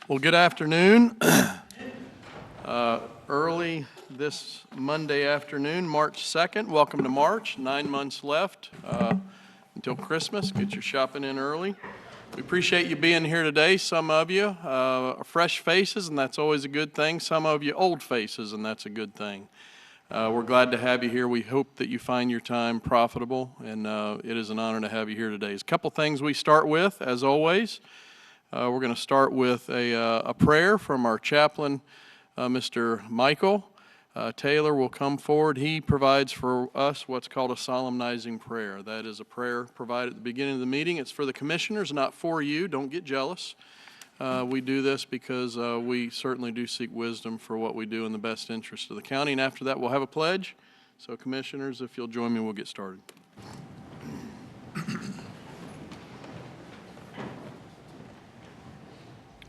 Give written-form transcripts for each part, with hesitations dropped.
Well, good afternoon. Early this Monday afternoon, March 2nd. Welcome to March. 9 months left until Christmas. Get your shopping in early. We appreciate you being here today. Some of you are fresh faces, and that's always a good thing. Some of you old faces, and that's a good thing. We're glad to have you here. We hope that you find your time profitable, and it is an honor to have you here today. There's a couple things we start with, as always. We're going to start with a prayer from our chaplain, Mr. Michael Taylor will come forward. He provides for us what's called a solemnizing prayer. That is a prayer provided at the beginning of the meeting. It's for the commissioners, not for you. Don't get jealous. We do this because we certainly do seek wisdom for what we do in the best interest of the county. And after that, we'll have a pledge. So commissioners, if you'll join me, we'll get started.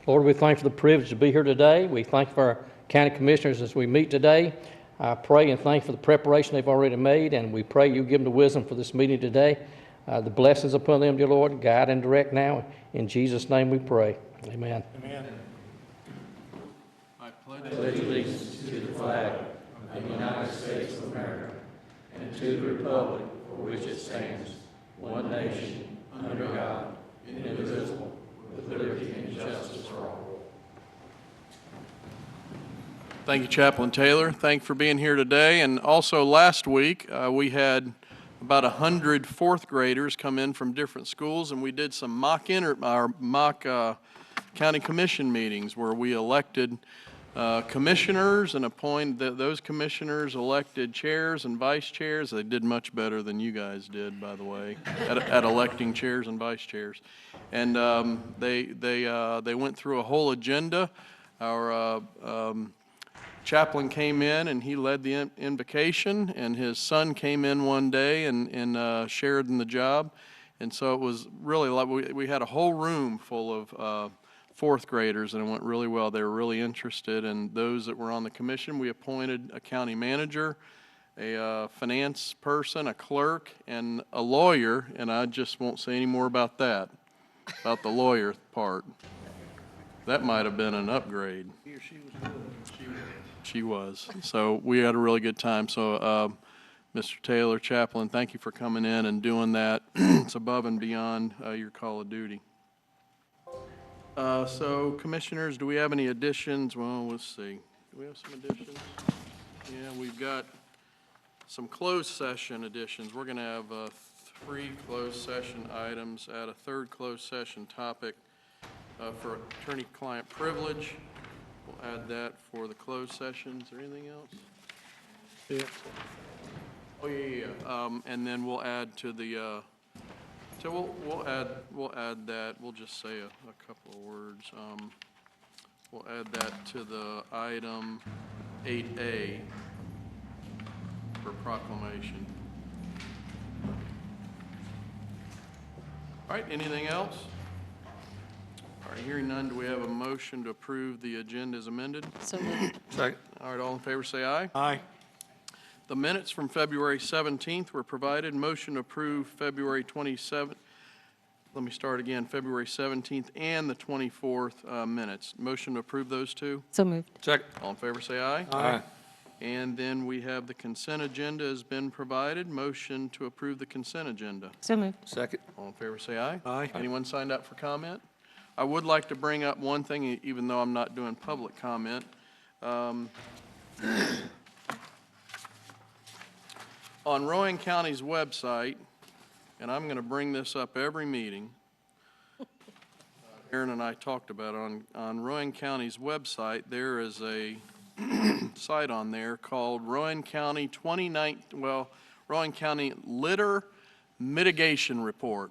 Lord, we thank you for the privilege to be here today. We thank you for our county commissioners as we meet today. I pray and thank you for the preparation they've already made, and we pray you give them the wisdom for this meeting today. The blessings upon them, dear Lord, guide and direct now. In Jesus' name we pray. Amen. Amen. I pledge allegiance to the flag of the United States of America and to the republic for which it stands, one nation, under God, indivisible, with liberty and justice for all. Thank you, Chaplain Taylor. Thank you for being here today. And also last week, we had about 100 fourth graders come in from different schools, and we did some mock county commission meetings where we elected commissioners and appointed those commissioners elected chairs and vice chairs. They did much better than you guys did, by the way, at electing chairs and vice chairs. And they went through a whole agenda. Our chaplain came in and he led the invocation, and his son came in one day and shared in the job. And so it was really like we had a whole room full of fourth graders, and it went really well. They were really interested, and those that were on the commission, we appointed a county manager, a finance person, a clerk, and a lawyer, and I just won't say any more about that, about the lawyer part. That might have been an upgrade. He or she was good. She was. So we had a really good time. So Mr. Taylor, chaplain, thank you for coming in and doing that. It's above and beyond your call of duty. So commissioners, do we have any additions? Well, let's see. Do we have some additions? Yeah, we've got some closed session additions. We're going to have 3 closed session items, add a 3rd closed session topic for attorney-client privilege. We'll add that for the closed session. Is there anything else? Yeah. Oh, yeah. And then we'll add to the, so we'll add that. We'll just say a couple of words. We'll add that to the item 8A for proclamation. All right, anything else? All right, hearing none, do we have a motion to approve the agenda as amended? So moved. Second. All right, all in favor say aye. Aye. The minutes from February 17th were provided. Motion to approve February 27th. Let me start again, February 17th and the 24th minutes. Motion to approve those two. So moved. Second. All in favor say aye. Aye. And then we have the consent agenda has been provided. Motion to approve the consent agenda. So moved. Second. All in favor say aye. Aye. Anyone signed up for comment? I would like to bring up one thing, even though I'm not doing public comment. On Rowan County's website, and I'm going to bring this up every meeting. Aaron and I talked about it. On Rowan County's website, there is a site on there called Rowan County Rowan County Litter Mitigation Report.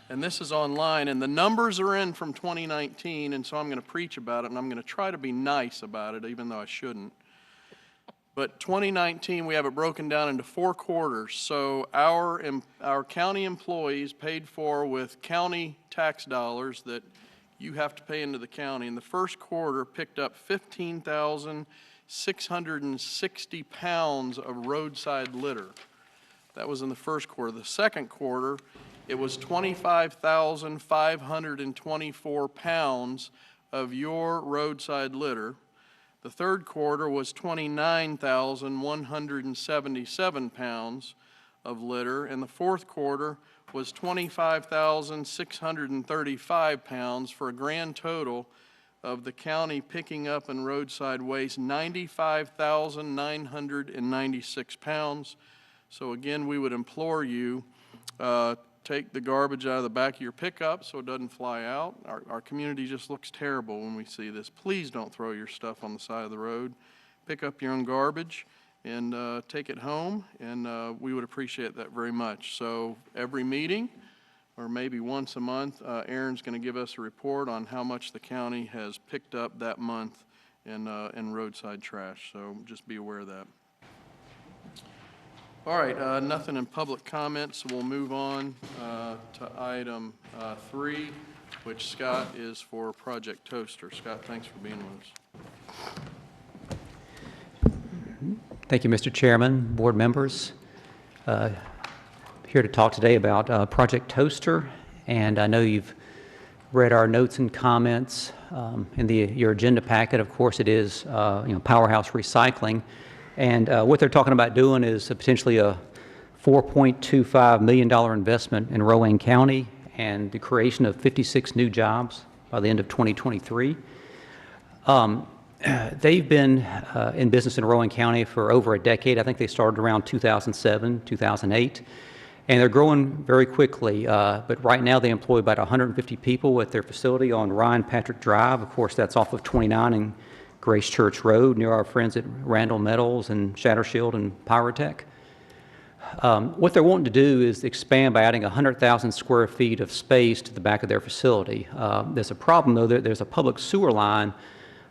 And this is online, and the numbers are in from 2019, and so I'm going to preach about it, and I'm going to try to be nice about it, even though I shouldn't. But 2019, we have it broken down into 4 quarters. So our county employees paid for with county tax dollars that you have to pay into the county. In the first quarter, picked up 15,660 pounds of roadside litter. That was in the first quarter. The second quarter, it was 25,524 pounds of your roadside litter. The third quarter was 29,177 pounds of litter, and the fourth quarter was 25,635 pounds, for a grand total of the county picking up in roadside waste 95,996 pounds. So again, we would implore you, take the garbage out of the back of your pickup so it doesn't fly out. Our community just looks terrible when we see this. Please don't throw your stuff on the side of the road. Pick up your own garbage and take it home, and we would appreciate that very much. So every meeting, or maybe once a month, Aaron's going to give us a report on how much the county has picked up that month in roadside trash. So just be aware of that. All right, nothing in public comments, so we'll move on to item 3, which Scott is for Project Toaster. Scott, thanks for being with us. Thank you, Mr. Chairman, board members. Here to talk today about Project Toaster, and I know you've read our notes and comments in your agenda packet. Of course, it is Powerhouse Recycling. And what they're talking about doing is potentially a $4.25 million investment in Rowan County and the creation of 56 new jobs by the end of 2023. They've been in business in Rowan County for over a decade. I think they started around 2007, 2008. And they're growing very quickly. But right now they employ about 150 people at their facility on Ryan Patrick Drive. Of course, that's off of 29 and Grace Church Road, near our friends at Randall Metals and Shatter Shield and Pyrotech. What they're wanting to do is expand by adding 100,000 square feet of space to the back of their facility. There's a problem, though. There's a public sewer line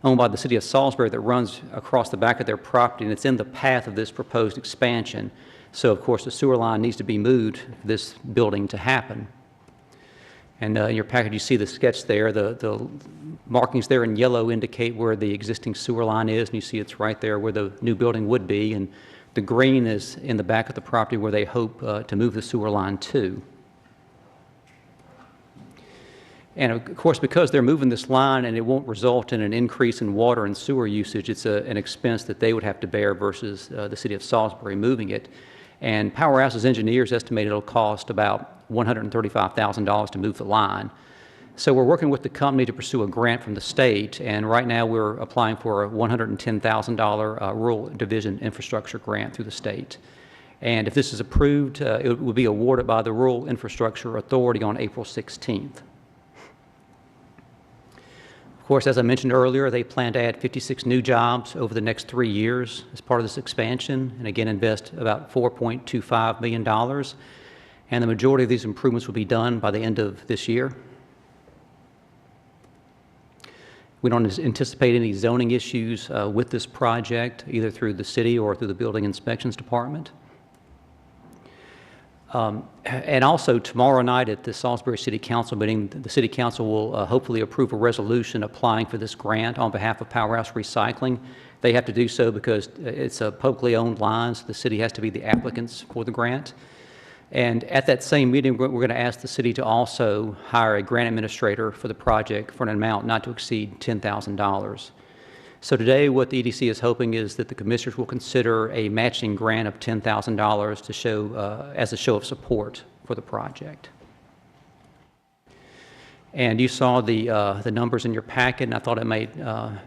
owned by the city of Salisbury that runs across the back of their property, and it's in the path of this proposed expansion. So, of course, the sewer line needs to be moved for this building to happen. And in your package, you see the sketch there. The markings there in yellow indicate where the existing sewer line is, and you see it's right there where the new building would be. And the green is in the back of the property where they hope to move the sewer line to. And of course, because they're moving this line and it won't result in an increase in water and sewer usage, it's an expense that they would have to bear versus the city of Salisbury moving it. And Powerhouse's engineers estimate it'll cost about $135,000 to move the line. So we're working with the company to pursue a grant from the state, and right now we're applying for a $110,000 Rural Division Infrastructure Grant through the state. And if this is approved, it will be awarded by the Rural Infrastructure Authority on April 16th. Of course, as I mentioned earlier, they plan to add 56 new jobs over the next 3 years as part of this expansion, and again invest about $4.25 million. And the majority of these improvements will be done by the end of this year. We don't anticipate any zoning issues with this project, either through the city or through the Building Inspections Department. And also tomorrow night at the Salisbury City Council meeting, the City Council will hopefully approve a resolution applying for this grant on behalf of Powerhouse Recycling. They have to do so because it's a publicly owned line, so the city has to be the applicants for the grant. And at that same meeting, we're going to ask the city to also hire a grant administrator for the project for an amount not to exceed $10,000. So today, what the EDC is hoping is that the commissioners will consider a matching grant of $10,000 to show as a show of support for the project. And you saw the numbers in your packet, and I thought it might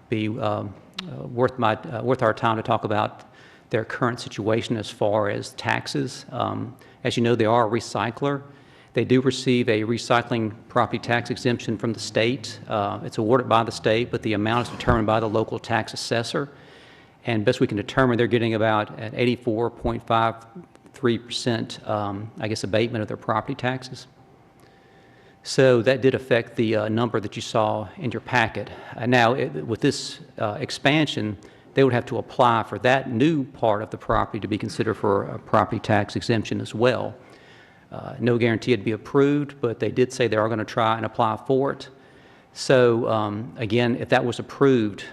be worth our time to talk about their current situation as far as taxes. As you know, they are a recycler. They do receive a recycling property tax exemption from the state. It's awarded by the state, but the amount is determined by the local tax assessor. And best we can determine, they're getting about an 84.53%, I guess, abatement of their property taxes. So that did affect the number that you saw in your packet. Now, with this expansion, they would have to apply for that new part of the property to be considered for a property tax exemption as well. No guarantee it'd be approved, but they did say they are going to try and apply for it. So again, if that was approved,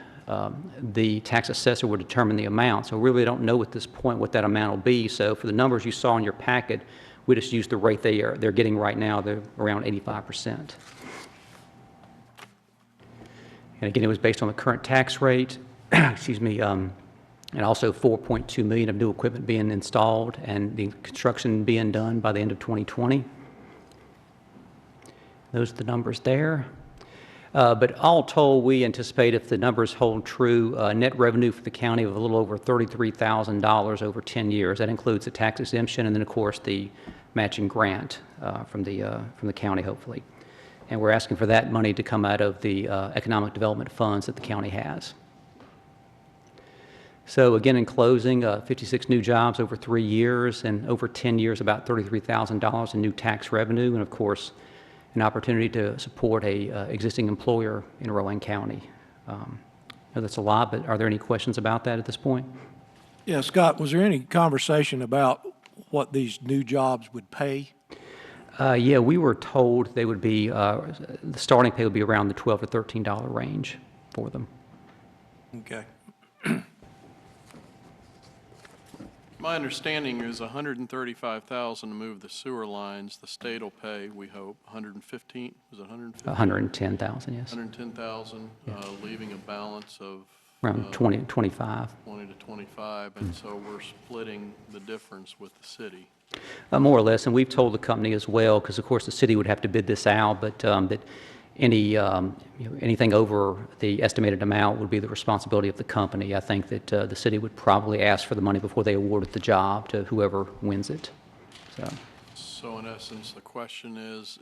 the tax assessor would determine the amount. So we really don't know at this point what that amount will be. So for the numbers you saw in your packet, We just use the rate they're getting right now. They're around 85%. And again, it was based on the current tax rate, excuse me, and also $4.2 million of new equipment being installed and the construction being done by the end of 2020. Those are the numbers there. But all told, we anticipate, if the numbers hold true, net revenue for the county of a little over $33,000 over 10 years. That includes the tax exemption and then, of course, the matching grant from the county, hopefully. And we're asking for that money to come out of the economic development funds that the county has. So again, in closing, 56 new jobs over 3 years, and over 10 years, about $33,000 in new tax revenue, and of course, an opportunity to support a existing employer in Rowan County. I know that's a lot, but are there any questions about that at this point? Yeah, Scott, was there any conversation about what these new jobs would pay? Yeah, we were told they would be, the starting pay would be around the $12 to $13 range for them. Okay. My understanding is $135,000 to move the sewer lines. The state will pay, we hope, 115, is it 115? 110,000, yes. 110,000, leaving a balance of Around 20, 25. 20 to 25, and so we're splitting the difference with the city. More or less, and we've told the company as well, because of course the city would have to bid this out, but that anything over the estimated amount would be the responsibility of the company. I think that the city would probably ask for the money before they awarded the job to whoever wins it. So in essence, the question is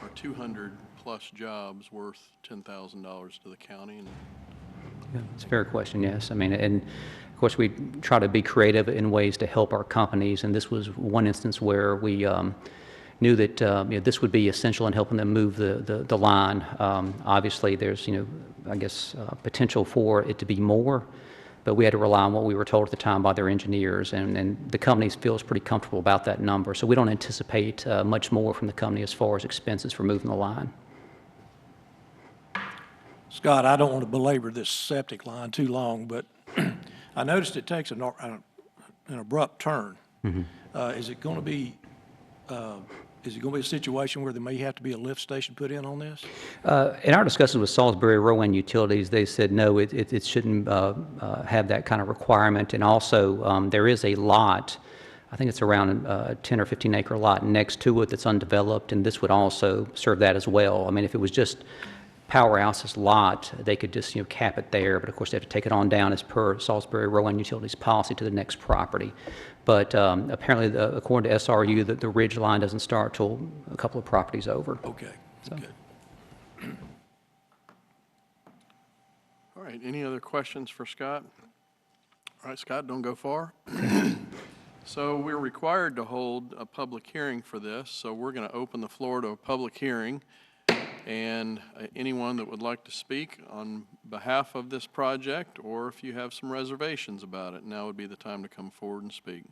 are 200-plus jobs worth $10,000 to the county? And Yeah, it's a fair question, yes. I mean, and of course, we try to be creative in ways to help our companies, and this was one instance where we knew that this would be essential in helping them move the line. Obviously, there's, I guess, potential for it to be more, but we had to rely on what we were told at the time by their engineers, and the company feels pretty comfortable about that number. So we don't anticipate much more from the company as far as expenses for moving the line. Scott, I don't want to belabor this septic line too long, but I noticed it takes an abrupt turn. Is it going to be a situation where there may have to be a lift station put in on this? In our discussions with Salisbury Rowan Utilities, they said no, it shouldn't have that kind of requirement. And also, there is a lot, I think it's around a 10 or 15 acre lot next to it that's undeveloped, and this would also serve that as well. I mean, if it was just Powerhouse's lot, they could just cap it there, but of course they have to take it on down as per Salisbury Rowan Utilities policy to the next property. But apparently, according to SRU, the ridge line doesn't start till a couple of properties over. Okay, okay. all right, any other questions for Scott? All right, Scott, don't go far. So we're required to hold a public hearing for this, so we're going to open the floor to a public hearing. And anyone that would like to speak on behalf of this project, or if you have some reservations about it, now would be the time to come forward and speak.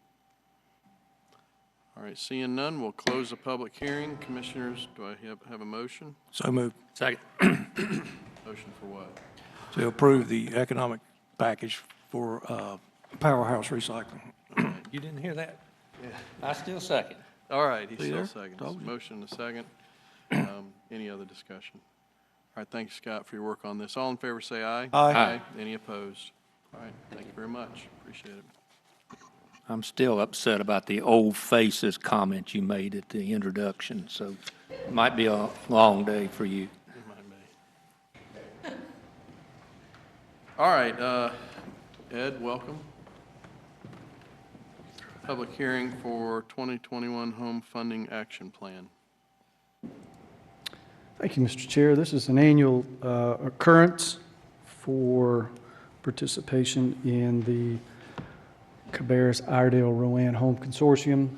All right, seeing none, we'll close the public hearing. Commissioners, do I have a motion? So moved. Second. Motion for what? To approve the economic package for Powerhouse Recycling. You didn't hear that? I still second. All right, he See still there? seconds. Told you. Motion and a second. Any other discussion? All right, thank you, Scott, for your work on this. All in favor, say aye. Aye. Any opposed? All right, thank you very much. Appreciate it. I'm still upset about the old faces comment you made at the introduction, so it might be a long day for you. It might be. All right, Ed, welcome. Public hearing for 2021 Home Funding Action Plan. Thank you, Mr. Chair. This is an annual occurrence for participation in the Cabarrus Iredell Rowan Home Consortium.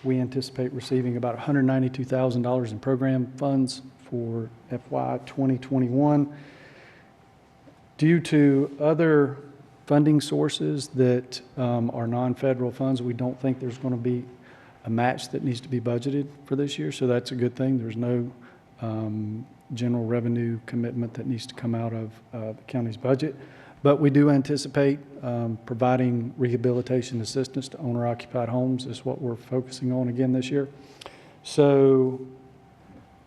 We anticipate receiving about $192,000 in program funds for FY 2021. Due to other funding sources that are non-federal funds, we don't think there's going to be a match that needs to be budgeted for this year, so that's a good thing. There's no general revenue commitment that needs to come out of the county's budget. But we do anticipate providing rehabilitation assistance to owner-occupied homes is what we're focusing on again this year. So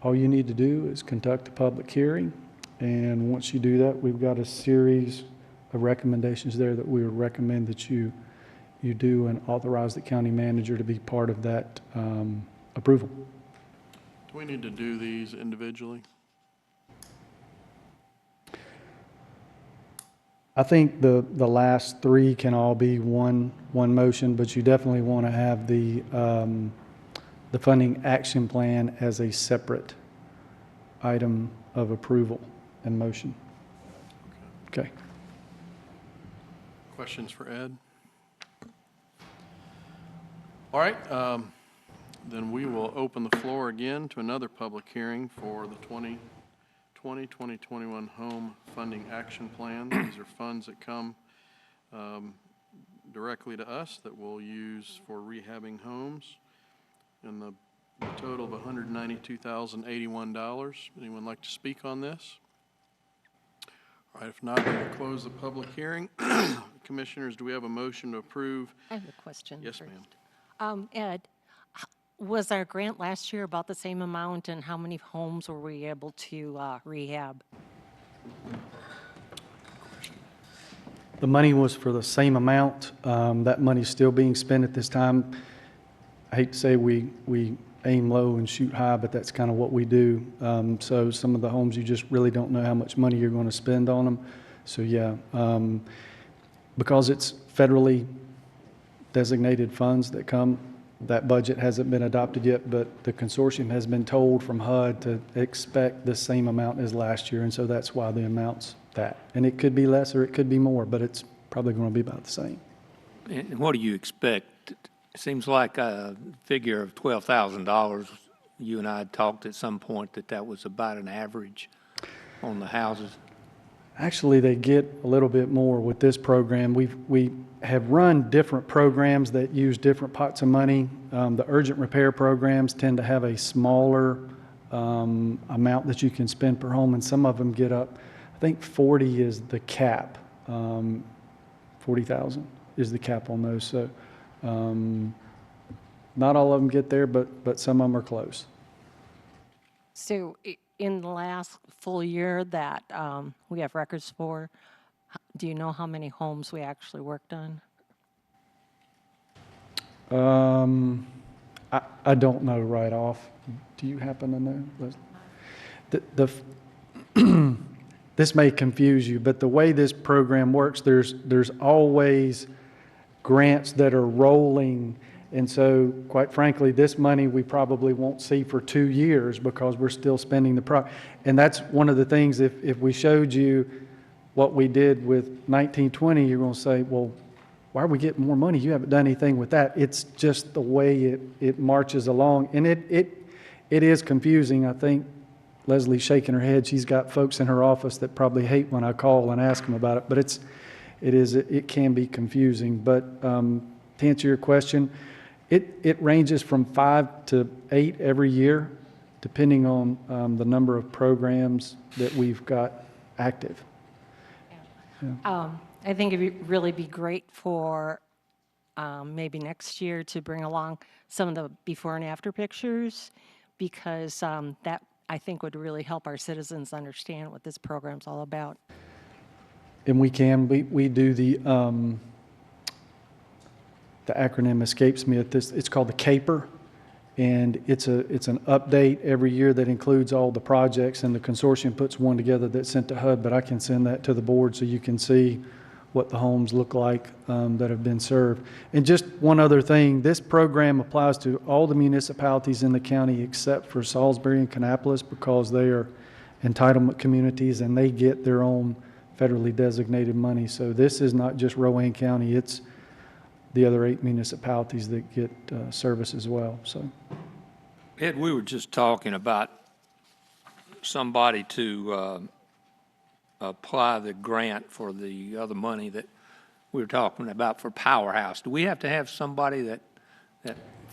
all you need to do is conduct a public hearing, and once you do that, we've got a series of recommendations there that we would recommend that you do and authorize the county manager to be part of that approval. Do we need to do these individually? I think the last three can all be one motion, but you definitely want to have the funding action plan as a separate item of approval and motion. Okay. Questions for Ed? All right, then we will open the floor again to another public hearing for the 2020-2021 Home Funding Action Plan. These are funds that come directly to us that we'll use for rehabbing homes in the total of $192,081. Anyone like to speak on this? All right, if not, then we'll close the public hearing. Commissioners, do we have a motion to approve? I have a question. Yes, first. ma'am. Ed, was our grant last year about the same amount, and how many homes were we able to rehab? The money was for the same amount. That money's still being spent at this time. I hate to say we aim low and shoot high, but that's kind of what we do. So some of the homes, you just really don't know how much money you're going to spend on them. So yeah, because it's federally designated funds that come, that budget hasn't been adopted yet, but the consortium has been told from HUD to expect the same amount as last year, and so that's why the amount's that. And it could be less or it could be more, but it's probably going to be about the same. And what do you expect? It seems like a figure of $12,000. You and I had talked at some point that was about an average on the houses. Actually, they get a little bit more with this program. We have run different programs that use different pots of money. The urgent repair programs tend to have a smaller amount that you can spend per home, and some of them get up. I think 40 is the cap. 40,000 is the cap on those. So not all of them get there, but some of them are close. So in the last full year that we have records for, do you know how many homes we actually worked on? I don't know right off. Do you happen to know? This may confuse you, but the way this program works, there's always grants that are rolling. And so, quite frankly, this money we probably won't see for 2 years because we're still spending and that's one of the things, if we showed you what we did with 1920, you're going to say, well, why are we getting more money? You haven't done anything with that. It's just the way it marches along. And it is confusing. I think Leslie's shaking her head. She's got folks in her office that probably hate when I call and ask them about it. But it can be confusing. But to answer your question, it ranges from 5 to 8 every year, depending on the number of programs that we've got active. I think it'd really be great for maybe next year to bring along some of the before and after pictures, because that I think would really help our citizens understand what this program's all about. And we do the acronym escapes me at this. It's called the CAPER, and it's an update every year that includes all the projects, and the consortium puts one together that's sent to HUD, but I can send that to the board so you can see what the homes look like that have been served. And just one other thing, this program applies to all the municipalities in the county except for Salisbury and Kannapolis, because they are entitlement communities and they get their own federally designated money. So this is not just Rowan County, it's the other 8 municipalities that get service as well. So, Ed, we were just talking about somebody to apply the grant for the other money that we were talking about for Powerhouse. Do we have to have somebody that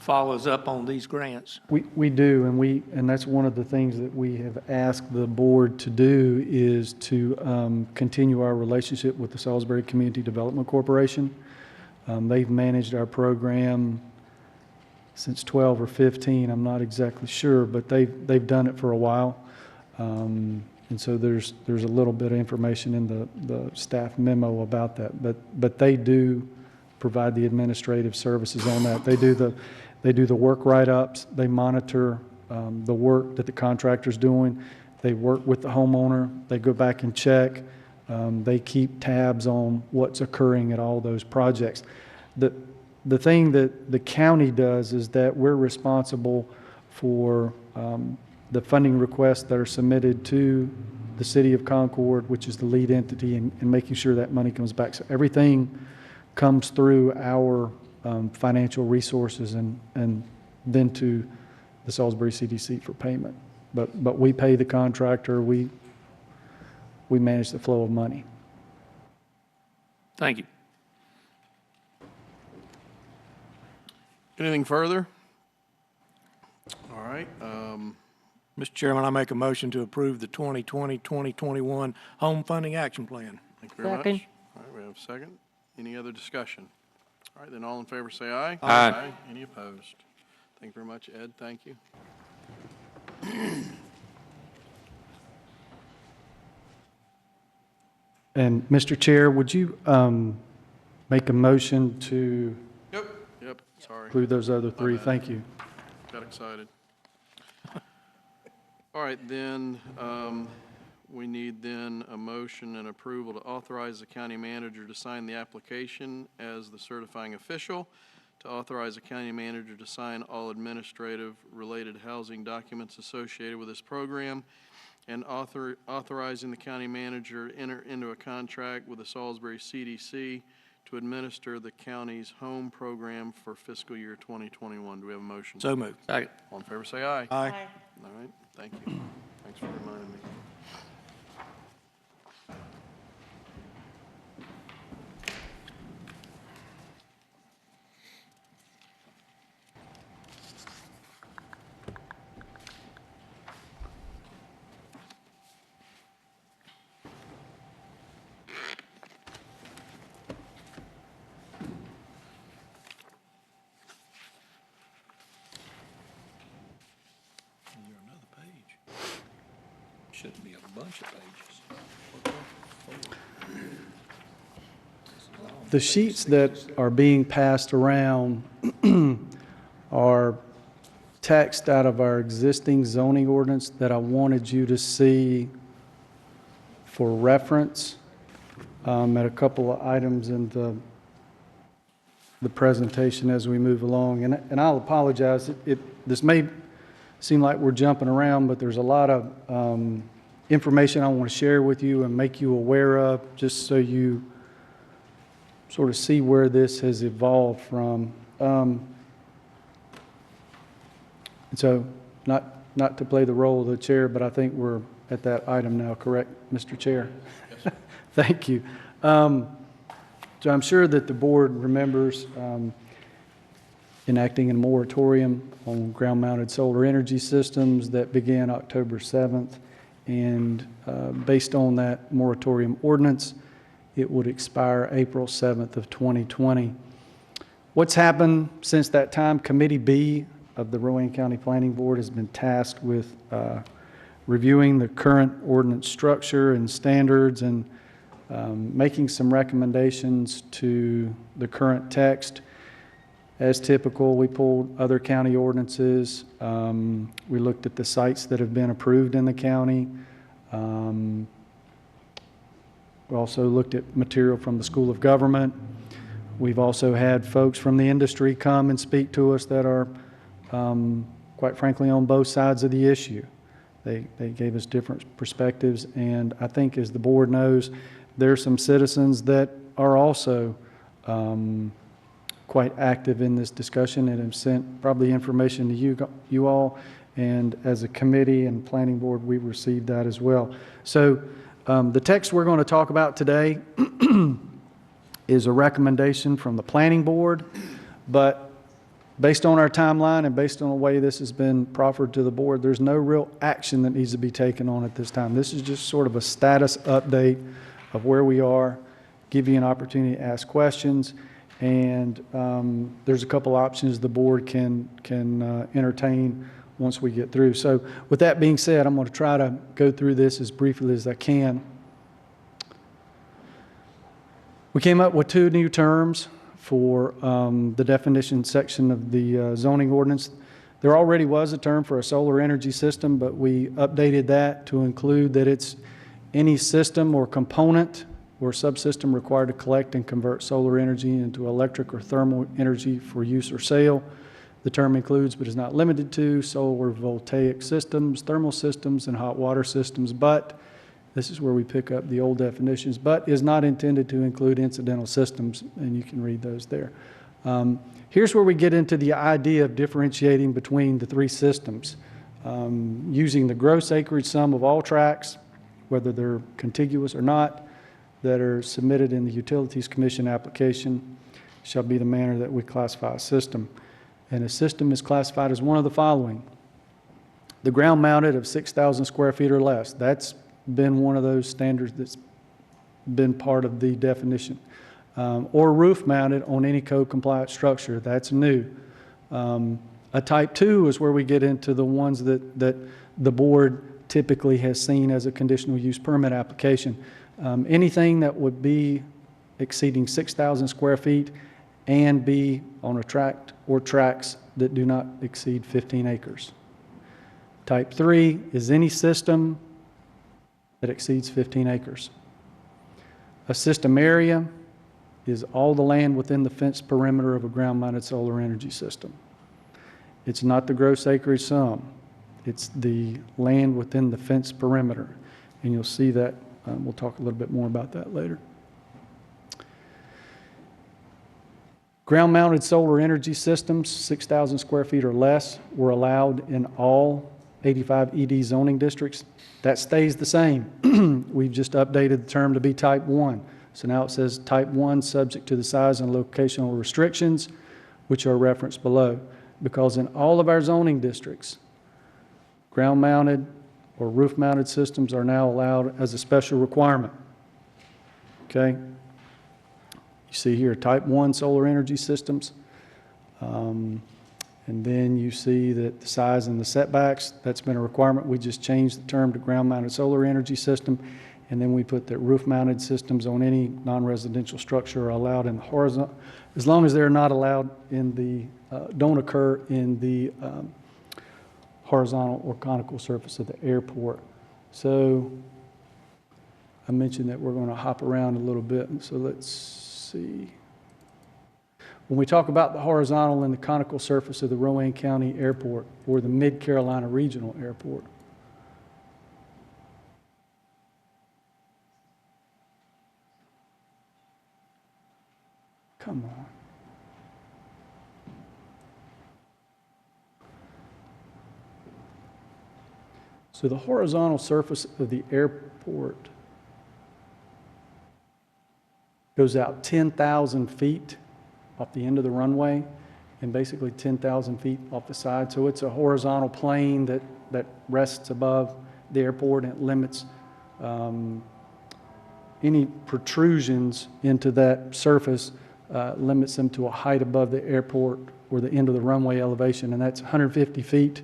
follows up on these grants? We do, and that's one of the things that we have asked the board to do is to continue our relationship with the Salisbury Community Development Corporation. They've managed our program since 12 or 15, I'm not exactly sure, but they've done it for a while. And so there's a little bit of information in the staff memo about that, but they do provide the administrative services on that. They do the work write-ups, they monitor the work that the contractor's doing, they work with the homeowner, they go back and check, they keep tabs on what's occurring at all those projects. The thing that the county does is that we're responsible for the funding requests that are submitted to the City of Concord, which is the lead entity, and making sure that money comes back. So everything comes through our financial resources and then to the Salisbury CDC for payment. But we pay the contractor, we manage the flow of money. Thank you. Anything further? All right. Mr. Chairman, I make a motion to approve the 2020-2021 Home Funding Action Plan. Thank you very much. Second. All right, we have a second. Any other discussion? All right, then all in favor say aye. Aye. Any opposed? Thank you very much, Ed. Thank you. And Mr. Chair, would you make a motion to Yep, sorry. include those other three? bad. Thank you. Got excited. All right, then, we need then a motion and approval to authorize the county manager to sign the application as the certifying official, to authorize the county manager to sign all administrative-related housing documents associated with this program, and authorizing the county manager to enter into a contract with the Salisbury CDC to administer the county's home program for fiscal year 2021. Do we have a motion? So moved. Second. All in favor, say aye. Aye. All right, thank you. Thanks for reminding me. Is there another page? Shouldn't be a bunch of pages. The sheets that are being passed around are text out of our existing zoning ordinance that I wanted you to see for reference at a couple of items in the presentation as we move along. And I'll apologize, this may seem like we're jumping around, but there's a lot of information I want to share with you and make you aware of, just so you sort of see where this has evolved from. And so, not to play the role of the chair, but I think we're at that item now, correct, Mr. Chair? Yes. Thank you. So I'm sure that the board remembers enacting a moratorium on ground-mounted solar energy systems that began October 7th. And based on that moratorium ordinance, it would expire April 7th of 2020. What's happened since that time? Committee B of the Rowan County Planning Board has been tasked with reviewing the current ordinance structure and standards and making some recommendations to the current text. As typical, we pulled other county ordinances. We looked at the sites that have been approved in the county. We also looked at material from the School of Government. We've also had folks from the industry come and speak to us that are, quite frankly, on both sides of the issue. They gave us different perspectives, and I think, as the board knows, there are some citizens that are also quite active in this discussion and have sent probably information to you all, and as a committee and planning board, we received that as well. So the text we're going to talk about today is a recommendation from the planning board, but based on our timeline and based on the way this has been proffered to the board, there's no real action that needs to be taken on at this time. This is just sort of a status update of where we are, give you an opportunity to ask questions, and there's a couple options the board can entertain once we get through. So with that being said, I'm going to try to go through this as briefly as I can. We came up with 2 new terms for the definition section of the zoning ordinance. There already was a term for a solar energy system, but we updated that to include that it's any system or component or subsystem required to collect and convert solar energy into electric or thermal energy for use or sale. The term includes, but is not limited to, solar voltaic systems, thermal systems, and hot water systems, but, this is where we pick up the old definitions, but is not intended to include incidental systems, and you can read those there. Here's where we get into the idea of differentiating between the 3 systems. Using the gross acreage sum of all tracts, whether they're contiguous or not, that are submitted in the Utilities Commission application shall be the manner that we classify a system. And a system is classified as one of the following: the ground mounted of 6,000 square feet or less. That's been one of those standards that's been part of the definition. Or roof mounted on any code compliant structure. That's new. A type 2 is where we get into the ones that the board typically has seen as a conditional use permit application. Anything that would be exceeding 6,000 square feet and be on a tract or tracts that do not exceed 15 acres. Type 3 is any system that exceeds 15 acres. A system area is all the land within the fenced perimeter of a ground-mounted solar energy system. It's not the gross acreage sum. It's the land within the fenced perimeter. And you'll see that, we'll talk a little bit more about that later. Ground-mounted solar energy systems, 6,000 square feet or less, were allowed in all 85 ED zoning districts. That stays the same. We've just updated the term to be type 1. So now it says type 1 subject to the size and locational restrictions, which are referenced below. Because in all of our zoning districts, ground-mounted or roof-mounted systems are now allowed as a special requirement. Okay? You see here type 1 solar energy systems. And then you see that the size and the setbacks, that's been a requirement. We just changed the term to ground-mounted solar energy system. And then we put that roof-mounted systems on any non-residential structure are allowed in the horizontal, as long as they're not allowed in the, don't occur in the horizontal or conical surface of the airport. So I mentioned that we're going to hop around a little bit. So let's see. When we talk about the horizontal and the conical surface of the Rowan County Airport or the Mid-Carolina Regional Airport, come on. So the horizontal surface of the airport goes out 10,000 feet off the end of the runway and basically 10,000 feet off the side. So it's a horizontal plane that rests above the airport, and it limits any protrusions into that surface, limits them to a height above the airport or the end of the runway elevation, and that's 150 feet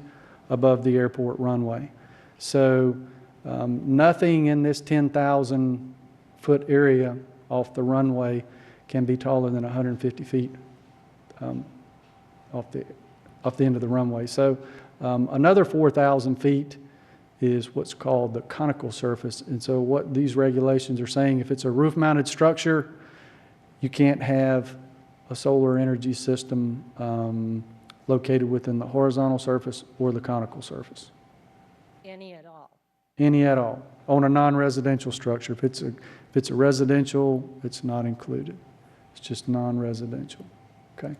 above the airport runway. So nothing in this 10,000 foot area off the runway can be taller than 150 feet off the end of the runway. So another 4,000 feet is what's called the conical surface. And so what these regulations are saying, if it's a roof-mounted structure, you can't have a solar energy system located within the horizontal surface or the conical surface. Any at all. Any at all, on a non-residential structure. If it's a residential, it's not included. It's just non-residential, okay?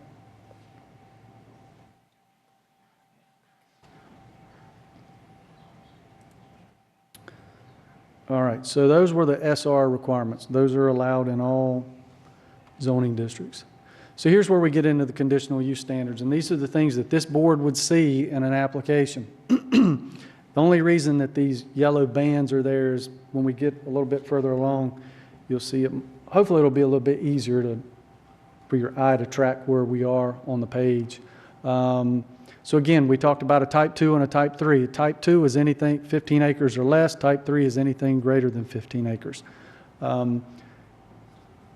All right, so those were the SR requirements. Those are allowed in all zoning districts. So here's where we get into the conditional use standards, and these are the things that this board would see in an application. The only reason that these yellow bands are there is when we get a little bit further along, you'll see it. Hopefully it'll be a little bit easier for your eye to track where we are on the page. So again, we talked about a type 2 and a type 3. A type 2 is anything 15 acres or less. Type 3 is anything greater than 15 acres. The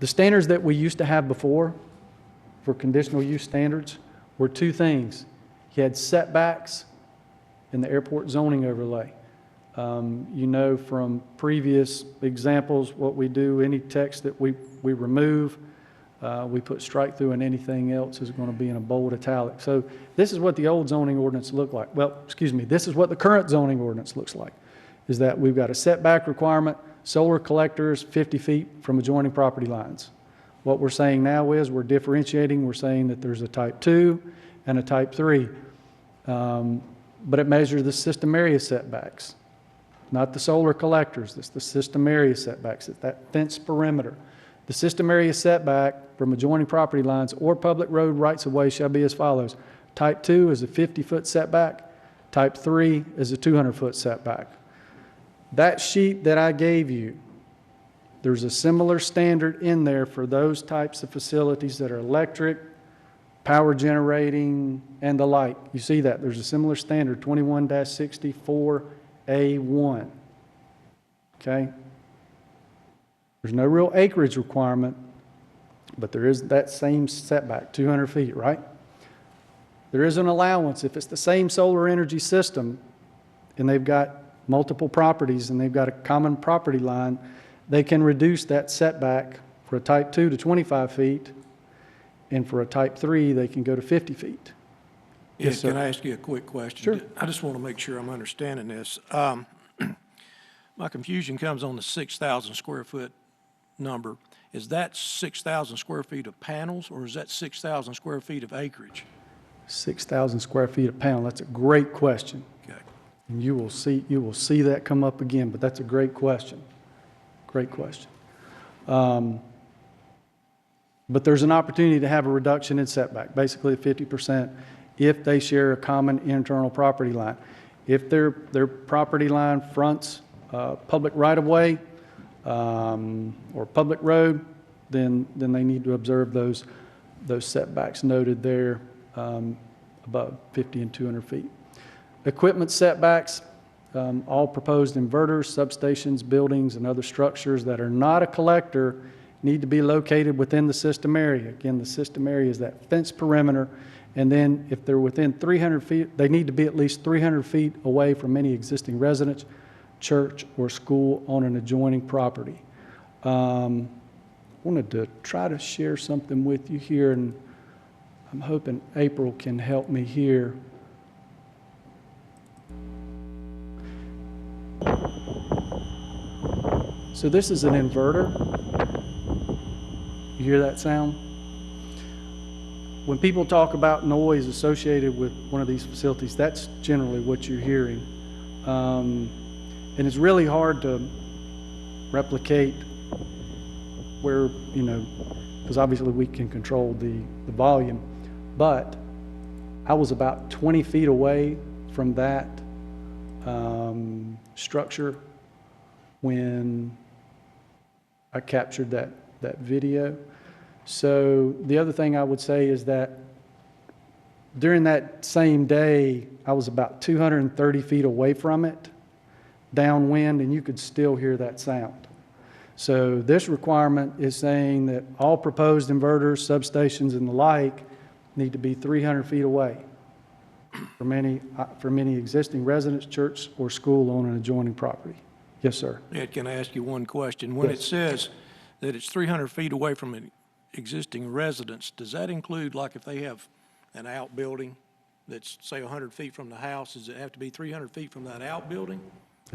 standards that we used to have before for conditional use standards were two things. You had setbacks in the airport zoning overlay. You know from previous examples what we do, any text that we remove, we put strike through, and anything else is going to be in a bold italic. So this is what the old zoning ordinance looked like. Well, excuse me, this is what the current zoning ordinance looks like, is that we've got a setback requirement, solar collectors 50 feet from adjoining property lines. What we're saying now is we're differentiating. We're saying that there's a type 2 and a type 3. But it measures the system area setbacks, not the solar collectors. It's the system area setbacks. It's that fence perimeter. The system area setback from adjoining property lines or public road rights-of-way shall be as follows. Type 2 is a 50-foot setback. Type 3 is a 200-foot setback. That sheet that I gave you, there's a similar standard in there for those types of facilities that are electric, power generating, and the like. You see that. There's a similar standard, 21-64A1. Okay? There's no real acreage requirement, but there is that same setback, 200 feet, right? There is an allowance. If it's the same solar energy system and they've got multiple properties and they've got a common property line, they can reduce that setback for a type 2 to 25 feet, and for a type 3, they can go to 50 feet. Yes, sir. Can I ask you a quick question? Sure. I just want to make sure I'm understanding this. My confusion comes on the 6,000 square foot number. Is that 6,000 square feet of panels, or is that 6,000 square feet of acreage? 6,000 square feet of panel. That's a great question. Okay. And you will see that come up again, but that's a great question. Great question. But there's an opportunity to have a reduction in setback, basically 50%, if they share a common internal property line. If their property line fronts public right-of-way or public road, then they need to observe those setbacks noted there above 50 and 200 feet. Equipment setbacks, all proposed inverters, substations, buildings, and other structures that are not a collector need to be located within the system area. Again, the system area is that fence perimeter, and then if they're within 300 feet, they need to be at least 300 feet away from any existing residence, church, or school on an adjoining property. Wanted to try to share something with you here, and I'm hoping April can help me here. So this is an inverter. You hear that sound? When people talk about noise associated with one of these facilities, that's generally what you're hearing. And it's really hard to replicate where, because obviously we can control the volume. But I was about 20 feet away from that structure when I captured that video. So the other thing I would say is that during that same day, I was about 230 feet away from it, downwind, and you could still hear that sound. So this requirement is saying that all proposed inverters, substations, and the like need to be 300 feet away from any existing residence, church, or school on an adjoining property. Yes, sir. Ed, can I ask you one question? When it Yes. says that it's 300 feet away from an existing residence, does that include, like, if they have an outbuilding that's, say, 100 feet from the house, does it have to be 300 feet from that outbuilding?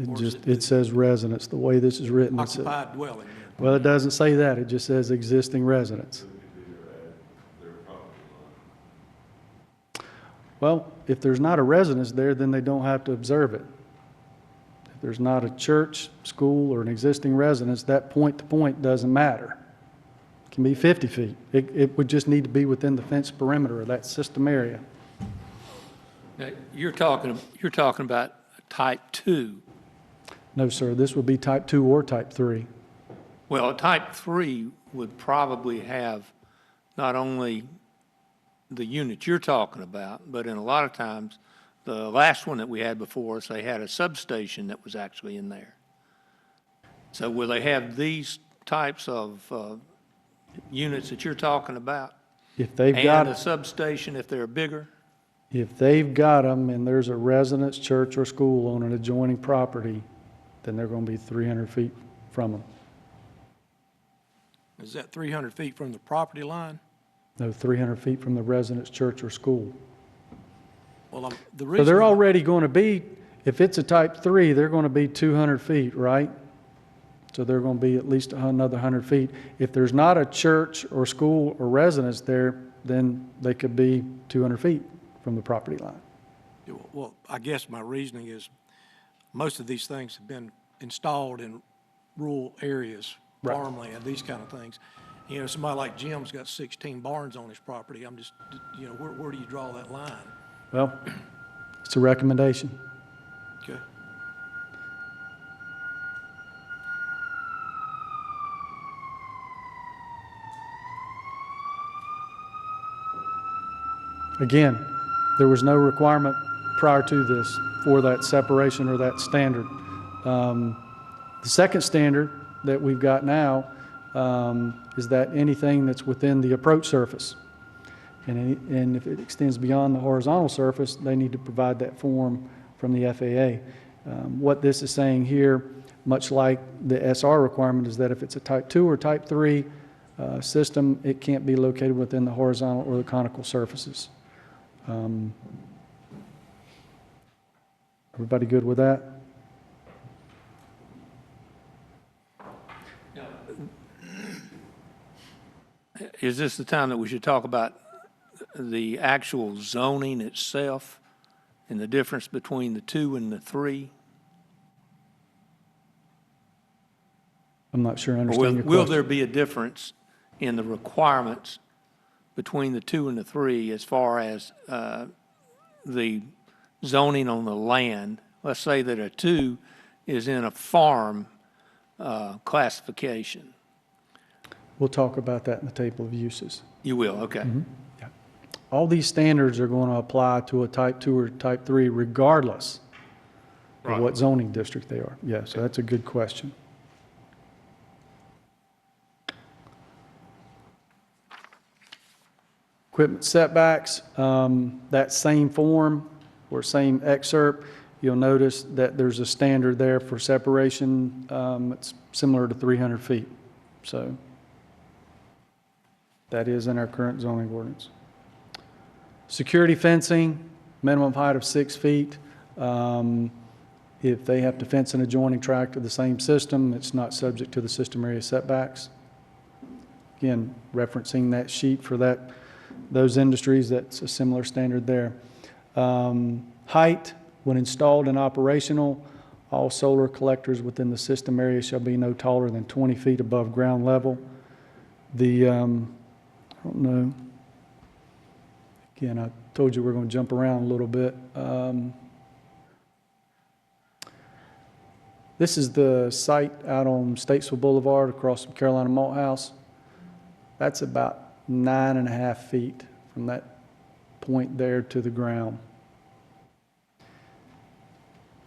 Or is It says residence, the way this is written. It says, occupied dwelling then? well, it doesn't say that. It just says existing residence. Well, if there's not a residence there, then they don't have to observe it. If there's not a church, school, or an existing residence, that point to point doesn't matter. can be 50 feet. It would just need to be within the fence perimeter of that system area. Now, you're talking about type 2. No, sir, this would be type 2 or type 3. Well, type 3 would probably have not only the unit you're talking about, but in a lot of times, the last one that we had before us, they had a substation that was actually in there. So will they have these types of units that you're talking about? If they've And got, a substation if they're bigger? if they've got them and there's a residence, church, or school on an adjoining property, then they're going to be 300 feet from them. Is that 300 feet from the property line? No, 300 feet from the residence, church, or school. Well, the So reason. they're already going to be, if it's a type 3, they're going to be 200 feet, right? So they're going to be at least another 100 feet. If there's not a church or school or residence there, then they could be 200 feet from the property line. Well, I guess my reasoning is, most of these things have been installed in rural areas, Right. farmland, these kind of things. You know, somebody like Jim's got 16 barns on his property. I'm just, you know, where do you draw that line? Well, it's a recommendation. Okay. Again, there was no requirement prior to this for that separation or that standard. The second standard that we've got now is that anything that's within the approach surface, and if it extends beyond the horizontal surface, they need to provide that form from the FAA. What this is saying here, much like the SR requirement, is that if it's a type 2 or type 3 system, it can't be located within the horizontal or the conical surfaces. Everybody good with that? Is this the time that we should talk about the actual zoning itself and the difference between the 2 and the 3? I'm not sure I Or understand your will question. there be a difference in the requirements between the 2 and the 3 as far as the zoning on the land? Let's say that a 2 is in a farm classification. We'll talk about that in the table of uses. You will, okay. All these standards are going to apply to a type 2 or type 3 regardless of what zoning district they are. Yeah, so that's a good question. Equipment setbacks, that same form or same excerpt, you'll notice that there's a standard there for separation. It's similar to 300 feet. So that is in our current zoning ordinance. Security fencing, minimum height of 6 feet. If they have to fence an adjoining tract of the same system, it's not subject to the system area setbacks. Again, referencing that sheet for those industries, that's a similar standard there. Height, when installed and operational, all solar collectors within the system area shall be no taller than 20 feet above ground level. I don't know. Again, I told you we're going to jump around a little bit. This is the site out on Statesville Boulevard across from Carolina Malt House. That's about 9.5 feet from that point there to the ground.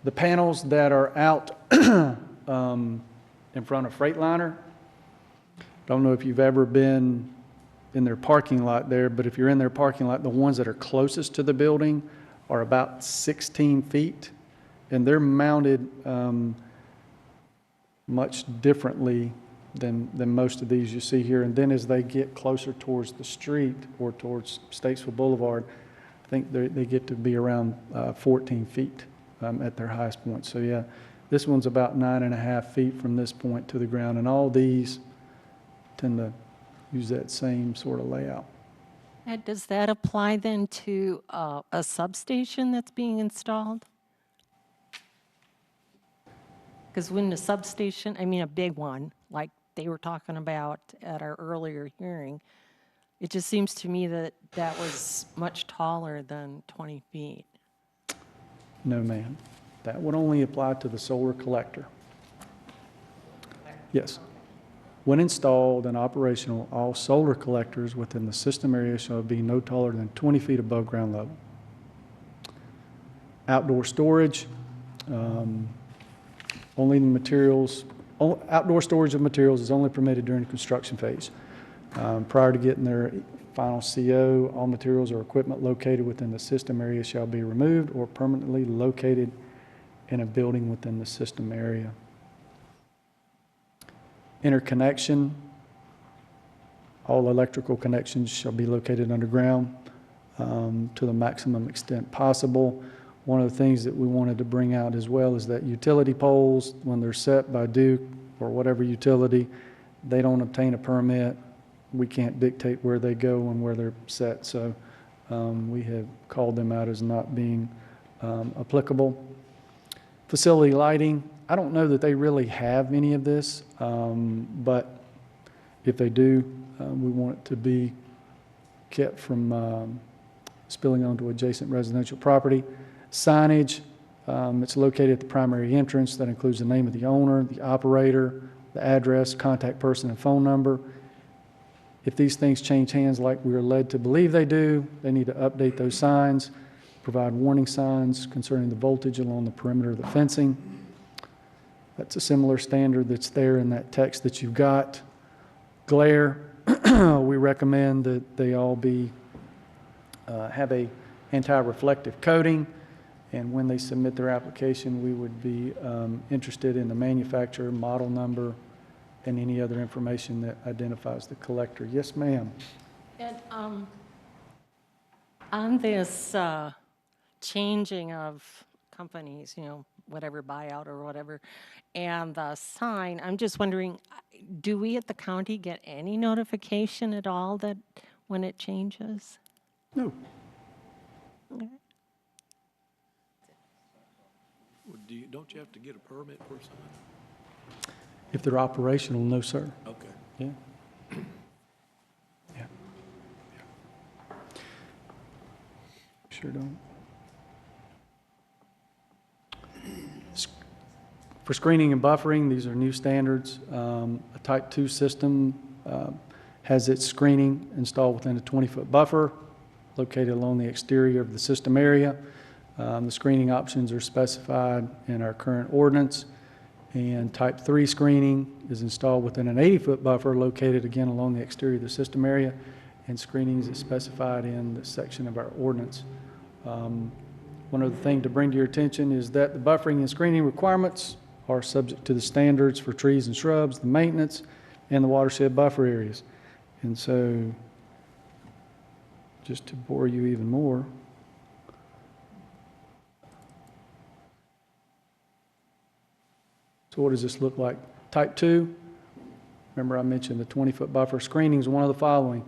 The panels that are out in front of Freightliner, don't know if you've ever been in their parking lot there, but if you're in their parking lot, the ones that are closest to the building are about 16 feet, and they're mounted much differently than most of these you see here. And then as they get closer towards the street or towards Statesville Boulevard, I think they get to be around 14 feet at their highest point. So yeah, this one's about 9.5 feet from this point to the ground, and all these tend to use that same sort of layout. And does that apply then to a substation that's being installed? Because when the substation, I mean a big one, like they were talking about at our earlier hearing. It just seems to me that that was much taller than 20 feet. No, ma'am. That would only apply to the solar collector. Yes. When installed and operational, all solar collectors within the system area shall be no taller than 20 feet above ground level. Outdoor storage, only the materials, outdoor storage of materials is only permitted during the construction phase. Prior to getting their final CO, all materials or equipment located within the system area shall be removed or permanently located in a building within the system area. Interconnection, all electrical connections shall be located underground to the maximum extent possible. One of the things that we wanted to bring out as well is that utility poles, when they're set by Duke or whatever utility, they don't obtain a permit. We can't dictate where they go and where they're set, so we have called them out as not being applicable. Facility lighting, I don't know that they really have any of this, but if they do, we want it to be kept from spilling onto adjacent residential property. Signage, it's located at the primary entrance. That includes the name of the owner, the operator, the address, contact person, and phone number. If these things change hands like we are led to believe they do, they need to update those signs, provide warning signs concerning the voltage along the perimeter of the fencing. That's a similar standard that's there in that text that you've got. Glare, we recommend that they all be have a anti-reflective coating, and when they submit their application, we would be interested in the manufacturer, model number, and any other information that identifies the collector. Yes, ma'am. And on this changing of companies, you know, whatever buyout or whatever, and the sign, I'm just wondering, do we at the county get any notification at all that when it changes? No. Okay. Well, don't you have to get a permit for something? If they're operational, no, sir. Okay. Yeah. Yeah. Sure don't. For screening and buffering, these are new standards. A Type 2 system has its screening installed within a 20-foot buffer located along the exterior of the system area. The screening options are specified in our current ordinance. And Type 3 screening is installed within an 80-foot buffer located again along the exterior of the system area, and screenings is specified in the section of our ordinance. One other thing to bring to your attention is that the buffering and screening requirements are subject to the standards for trees and shrubs, the maintenance, and the watershed buffer areas. And so, just to bore you even more, so what does this look like? Type 2, remember I mentioned the 20-foot buffer. Screening is one of the following.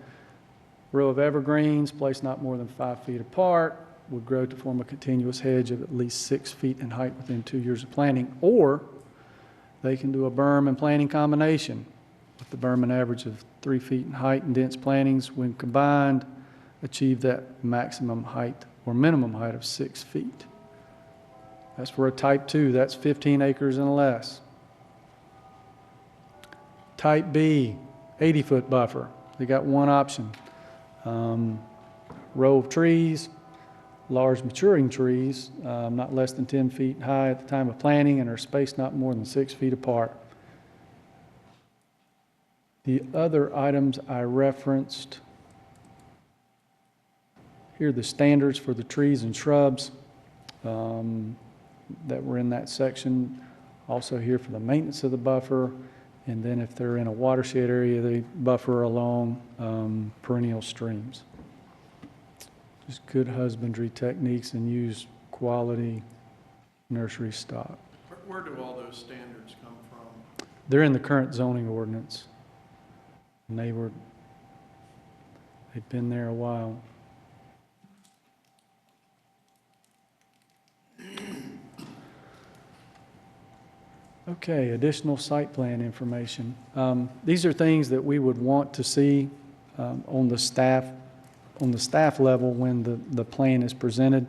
Row of evergreens placed not more than 5 feet apart would grow to form a continuous hedge of at least 6 feet in height within 2 years of planting, or they can do a berm and planting combination with the berm an average of 3 feet in height, and dense plantings when combined achieve that maximum height or minimum height of 6 feet. That's for a Type 2. That's 15 acres and less. Type B, 80-foot buffer. They got one option. Row of trees, large maturing trees, not less than 10 feet high at the time of planting and are spaced not more than 6 feet apart. The other items I referenced, here are the standards for the trees and shrubs that were in that section. Also here for the maintenance of the buffer, and then if they're in a watershed area, they buffer along perennial streams. Just good husbandry techniques and use quality nursery stock. Where do all those standards come from? They're in the current zoning ordinance. And they've been there a while. Okay, additional site plan information. These are things that we would want to see on the staff level when the plan is presented.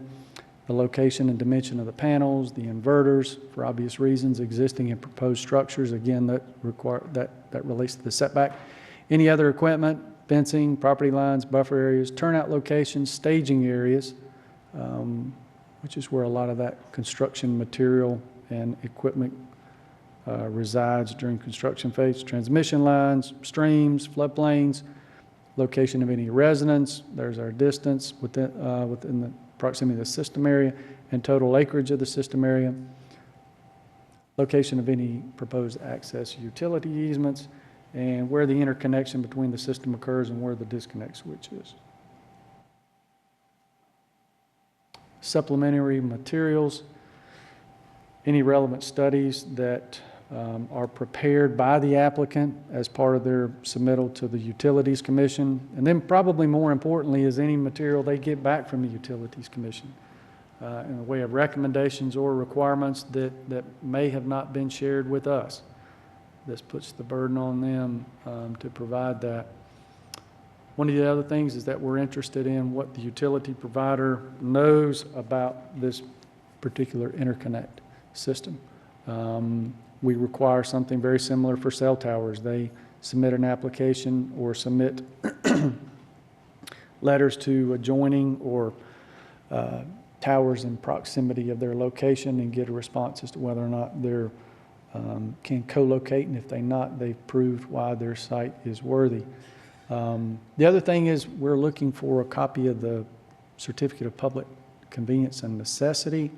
The location and dimension of the panels, the inverters, for obvious reasons, existing and proposed structures, again, that relates to the setback. Any other equipment, fencing, property lines, buffer areas, turnout locations, staging areas, which is where a lot of that construction material and equipment resides during construction phase, transmission lines, streams, floodplains, location of any residence, there's our distance within the proximity of the system area, and total acreage of the system area, location of any proposed access utility easements, and where the interconnection between the system occurs and where the disconnect switch is. Supplementary materials, any relevant studies that are prepared by the applicant as part of their submittal to the Utilities Commission. And then probably more importantly is any material they get back from the Utilities Commission in the way of recommendations or requirements that may have not been shared with us. This puts the burden on them to provide that. One of the other things is that we're interested in what the utility provider knows about this particular interconnect system. We require something very similar for cell towers. They submit an application or submit letters to adjoining or towers in proximity of their location and get a response as to whether or not they're can co-locate, and if they're not, they've proved why their site is worthy. The other thing is we're looking for a copy of the Certificate of Public Convenience and Necessity,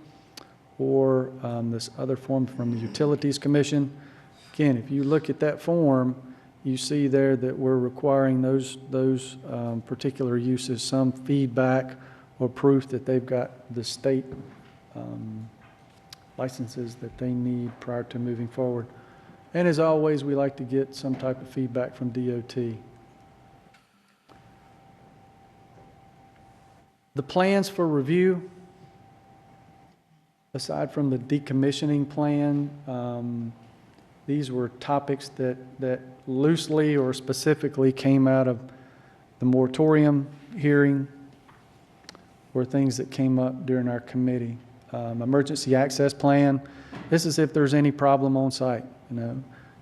or this other form from the Utilities Commission. Again, if you look at that form, you see there that we're requiring those particular uses some feedback or proof that they've got the state licenses that they need prior to moving forward. And as always, we like to get some type of feedback from DOT. The plans for review, aside from the decommissioning plan, these were topics that loosely or specifically came out of the moratorium hearing or things that came up during our committee. Emergency access plan, this is if there's any problem on site.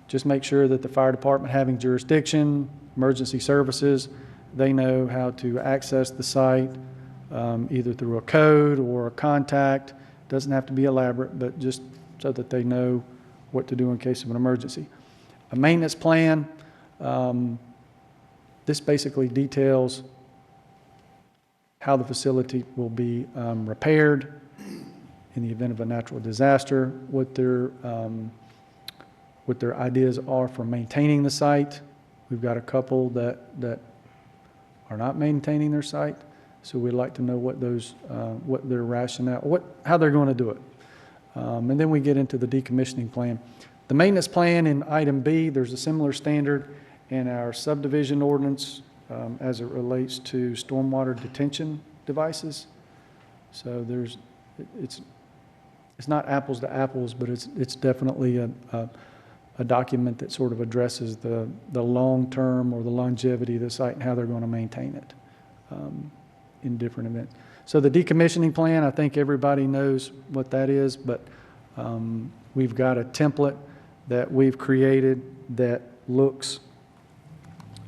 Just make sure that the fire department having jurisdiction, emergency services, they know how to access the site, either through a code or a contact. Doesn't have to be elaborate, but just so that they know what to do in case of an emergency. A maintenance plan, this basically details how the facility will be repaired in the event of a natural disaster, what their ideas are for maintaining the site. We've got a couple that are not maintaining their site, so we'd like to know what their rationale, how they're going to do it. And then we get into the decommissioning plan. The maintenance plan in item B, there's a similar standard in our subdivision ordinance as it relates to stormwater detention devices. So it's not apples to apples, but it's definitely a document that sort of addresses the long-term or the longevity of the site and how they're going to maintain it in different events. So the decommissioning plan, I think everybody knows what that is, but we've got a template that we've created that looks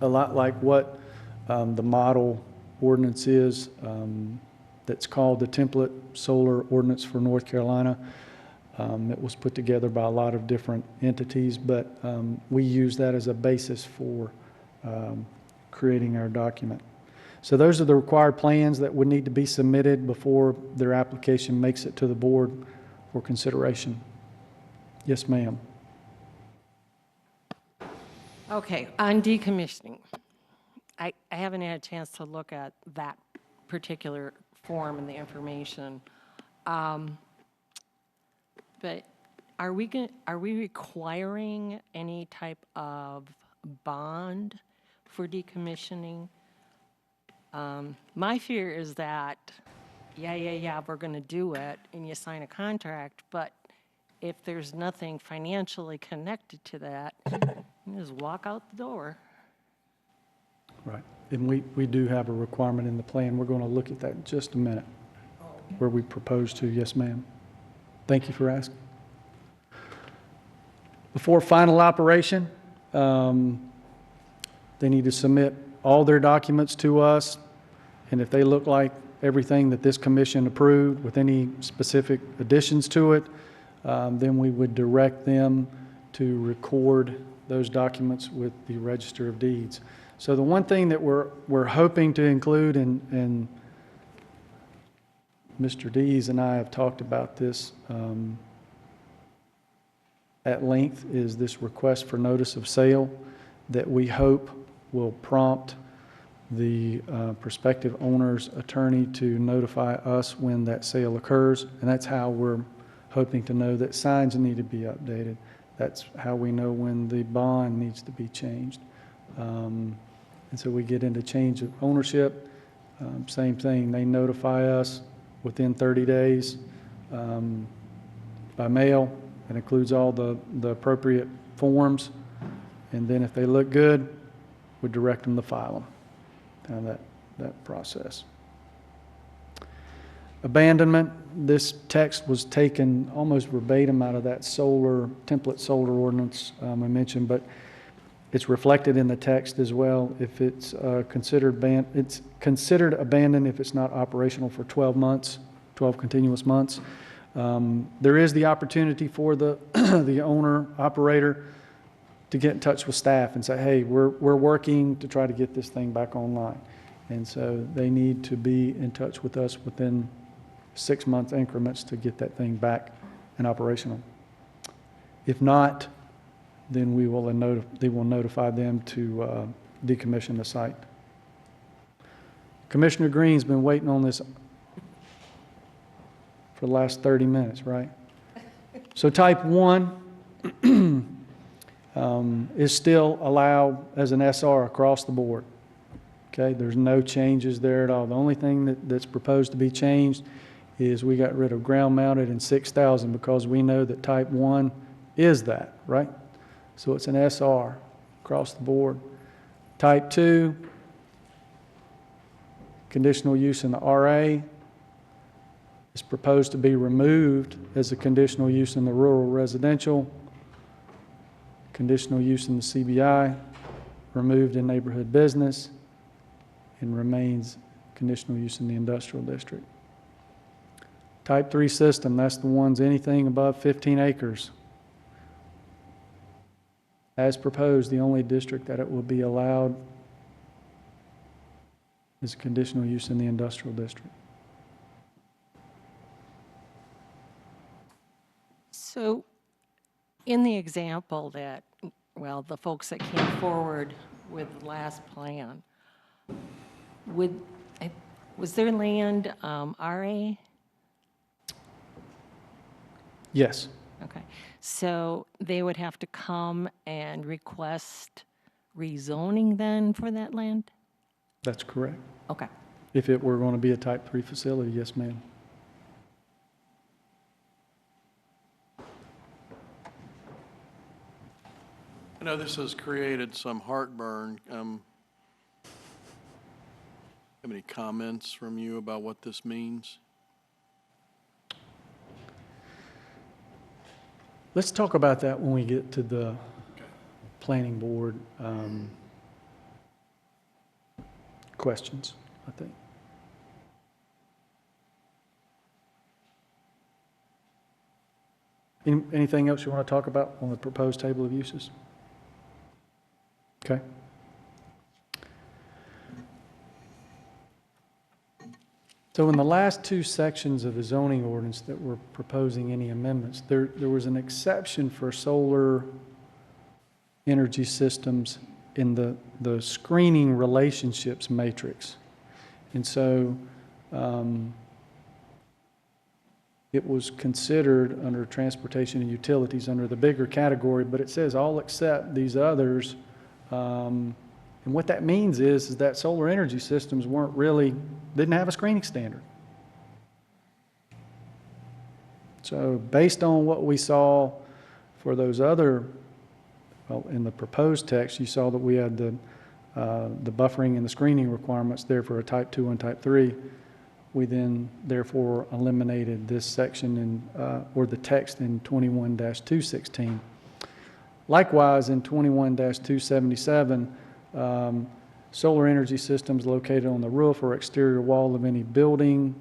a lot like what the model ordinance is. That's called the Template Solar Ordinance for North Carolina. It was put together by a lot of different entities, but we use that as a basis for creating our document. So those are the required plans that would need to be submitted before their application makes it to the board for consideration. Yes, ma'am. Okay, on decommissioning, I haven't had a chance to look at that particular form and the information. But are we requiring any type of bond for decommissioning? My fear is that, yeah, we're going to do it, and you sign a contract, but if there's nothing financially connected to that, you just walk out the door. Right. And we do have a requirement in the plan. We're going to look at that in just a minute, where we propose to. Yes, ma'am. Thank you for asking. Before final operation, they need to submit all their documents to us, and if they look like everything that this commission approved with any specific additions to it, then we would direct them to record those documents with the Register of Deeds. So the one thing that we're hoping to include, and Mr. Dees and I have talked about this at length, is this request for notice of sale that we hope will prompt the prospective owner's attorney to notify us when that sale occurs. And that's how we're hoping to know that signs need to be updated. That's how we know when the bond needs to be changed. And so we get into change of ownership. Same thing, they notify us within 30 days by mail. It includes all the appropriate forms. And then if they look good, we direct them to file them. Kind of that process. Abandonment, this text was taken almost verbatim out of that template solar ordinance I mentioned, but it's reflected in the text as well. If it's considered abandoned if it's not operational for 12 months, 12 continuous months. There is the opportunity for the the owner operator to get in touch with staff and say, hey, we're working to try to get this thing back online. And so they need to be in touch with us within 6-month increments to get that thing back and operational. If not, then they will notify them to decommission the site. Commissioner Green's been waiting on this for the last 30 minutes, right? So type 1 is still allowed as an SR across the board. Okay, there's no changes there at all. The only thing that's proposed to be changed is we got rid of ground mounted and 6,000 because we know that type 1 is that, right? So it's an SR across the board. Type 2, conditional use in the RA, is proposed to be removed as a conditional use in the rural residential, conditional use in the CBI, removed in neighborhood business, and remains conditional use in the industrial district. Type 3 system, that's the ones anything above 15 acres. As proposed, the only district that it will be allowed is conditional use in the industrial district. So in the example that, well, the folks that came forward with the last plan, was their land RA? Yes. Okay, so they would have to come and request rezoning then for that land? That's correct. Okay. If it were going to be a type 3 facility, yes, ma'am. I know this has created some heartburn. Have any comments from you about what this means? Let's talk about that when we get to the planning board questions, I think. Anything else you want to talk about on the proposed table of uses? Okay. So in the last two sections of the zoning ordinance that we're proposing any amendments, there was an exception for solar energy systems in the screening relationships matrix. And so it was considered under transportation and utilities under the bigger category, but it says all except these others. And what that means is that solar energy systems didn't have a screening standard. So based on what we saw for those other, well, in the proposed text, you saw that we had the buffering and the screening requirements there for a type 2 and type 3. We then therefore eliminated this section in, or the text in 21-216. Likewise, in 21-277, solar energy systems located on the roof or exterior wall of any building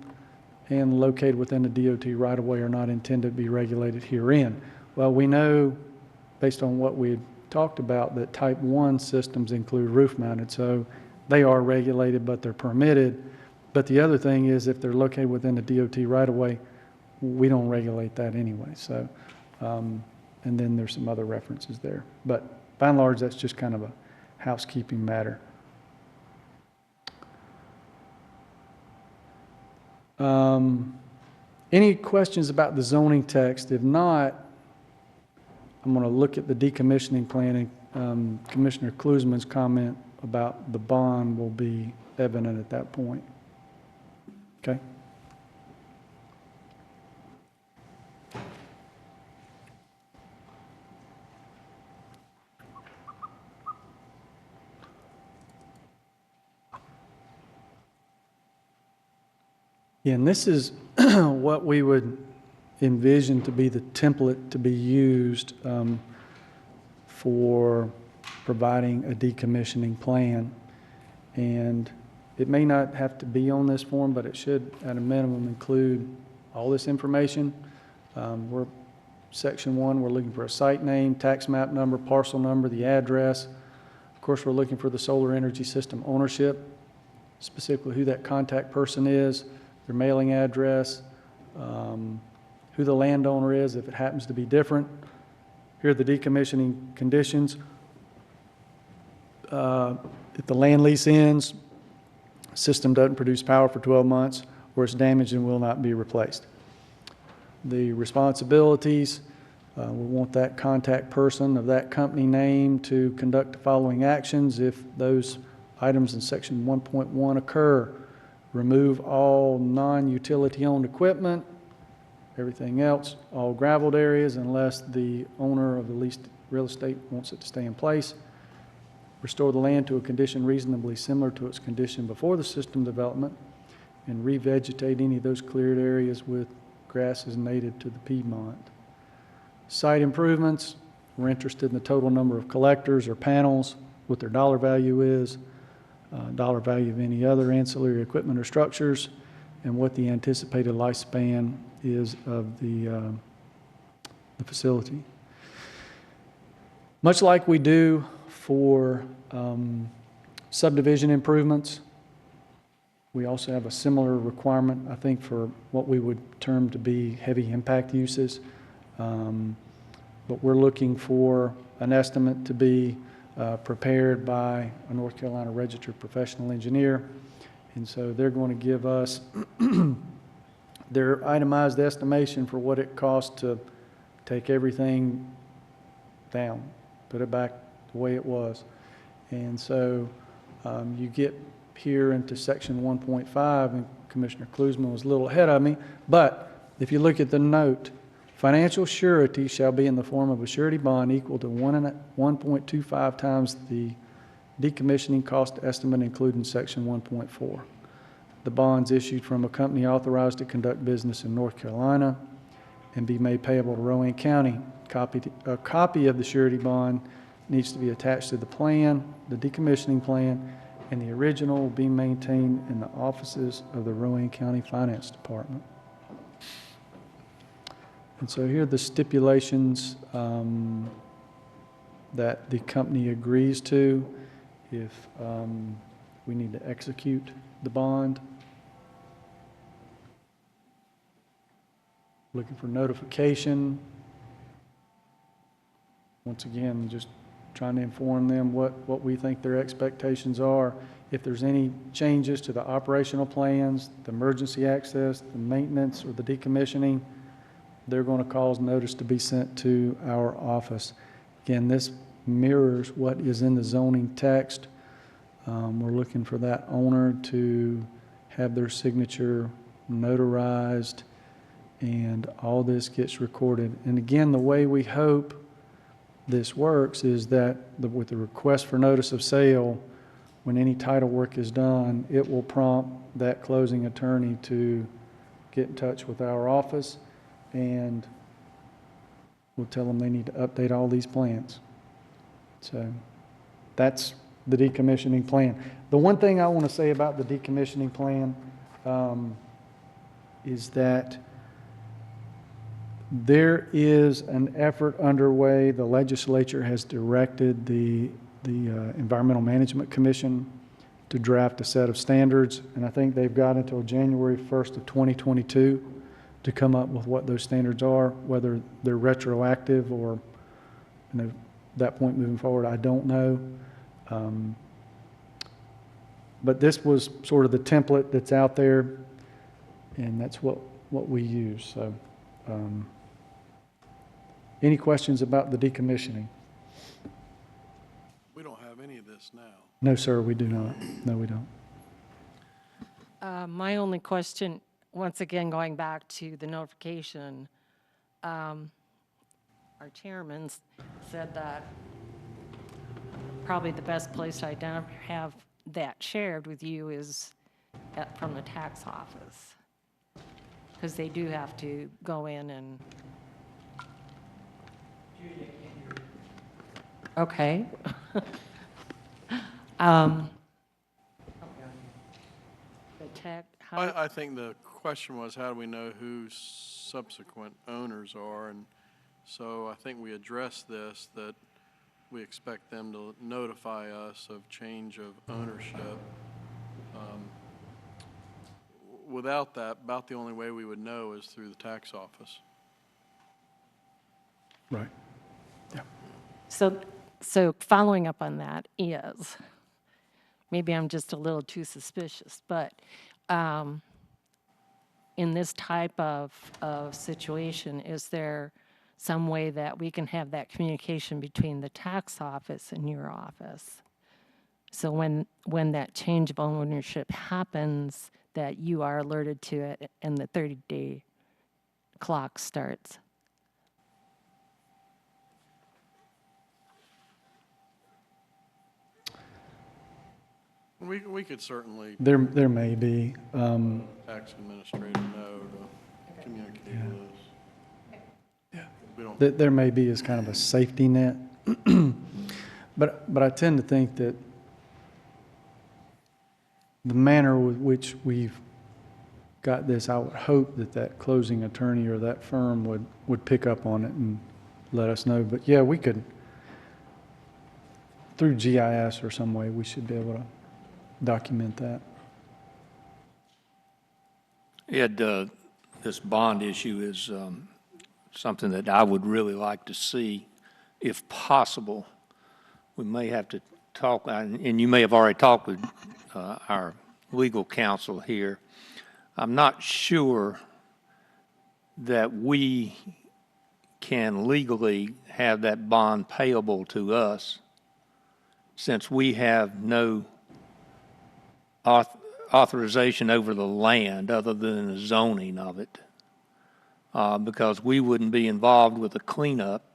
and located within the DOT right-of-way are not intended to be regulated herein. Well, we know, based on what we talked about, that type 1 systems include roof-mounted, so they are regulated, but they're permitted. But the other thing is, if they're located within the DOT right-of-way, we don't regulate that anyway. So, and then there's some other references there. But by and large, that's just kind of a housekeeping matter. Any questions about the zoning text? If not, I'm going to look at the decommissioning plan, and Commissioner Klusman's comment about the bond will be evident at that point. Okay? Yeah, and this is what we would envision to be the template to be used for providing a decommissioning plan. And it may not have to be on this form, but it should, at a minimum, include all this information. We're section 1, we're looking for a site name, tax map number, parcel number, the address. Of course, we're looking for the solar energy system ownership, specifically who that contact person is, their mailing address, who the landowner is if it happens to be different. Here are the decommissioning conditions. If the land lease ends, system doesn't produce power for 12 months, or it's damaged and will not be replaced. The responsibilities, we want that contact person of that company name to conduct the following actions if those items in section 1.1 occur. Remove all non-utility owned equipment, everything else, all graveled areas unless the owner of the leased real estate wants it to stay in place. Restore the land to a condition reasonably similar to its condition before the system development, and revegetate any of those cleared areas with grasses native to the Piedmont. Site improvements, we're interested in the total number of collectors or panels, what their dollar value is, dollar value of any other ancillary equipment or structures, and what the anticipated lifespan is of the facility. Much like we do for subdivision improvements, we also have a similar requirement, I think, for what we would term to be heavy impact uses. But we're looking for an estimate to be prepared by a North Carolina registered professional engineer. And so they're going to give us their itemized estimation for what it costs to take everything down, put it back the way it was. And so you get here into section 1.5, and Commissioner Klusman was a little ahead of me, but if you look at the note, financial surety shall be in the form of a surety bond equal to 1.25 times the decommissioning cost estimate included in section 1.4. The bonds issued from a company authorized to conduct business in North Carolina and be made payable to Rowan County. A copy of the surety bond needs to be attached to the plan, the decommissioning plan, and the original will be maintained in the offices of the Rowan County Finance Department. And so here are the stipulations that the company agrees to if we need to execute the bond. Looking for notification. Once again, just trying to inform them what we think their expectations are. If there's any changes to the operational plans, the emergency access, the maintenance, or the decommissioning, they're going to cause notice to be sent to our office. Again, this mirrors what is in the zoning text. We're looking for that owner to have their signature notarized and all this gets recorded. And again, the way we hope this works is that with the request for notice of sale, when any title work is done, it will prompt that closing attorney to get in touch with our office, and we'll tell them they need to update all these plans. So that's the decommissioning plan. The one thing I want to say about the decommissioning plan is that there is an effort underway. The legislature has directed the Environmental Management Commission to draft a set of standards, and I think they've got until January 1st of 2022 to come up with what those standards are, whether they're retroactive or, that point moving forward, I don't know. But this was sort of the template that's out there, and that's what we use. So, any questions about the decommissioning? We don't have any of this now. No, sir, we do not. No, we don't. My only question, once again, going back to the notification, our chairman said that probably the best place to have that shared with you is from the tax office, because they do have to go in and. Okay. The tech, I think the question was, how do we know who subsequent owners are? And so I think we addressed this, that we expect them to notify us of change of ownership. Without that, about the only way we would know is through the tax office. Right. Yeah. So following up on that is, maybe I'm just a little too suspicious, but in this type of situation, is there some way that we can have that communication between the tax office and your office? So when that change of ownership happens, that you are alerted to it and the 30-day clock starts? We could certainly There may be. tax administrator know to communicate with us. Yeah. We don't. There may be as kind of a safety net. But I tend to think that the manner with which we've got this, I would hope that that closing attorney or that firm would pick up on it and let us know. But yeah, we could, through GIS or some way, we should be able to document that. Ed, this bond issue is something that I would really like to see, if possible. We may have to talk, and you may have already talked with our legal counsel here. I'm not sure that we can legally have that bond payable to us, since we have no authorization over the land other than the zoning of it, because we wouldn't be involved with the cleanup.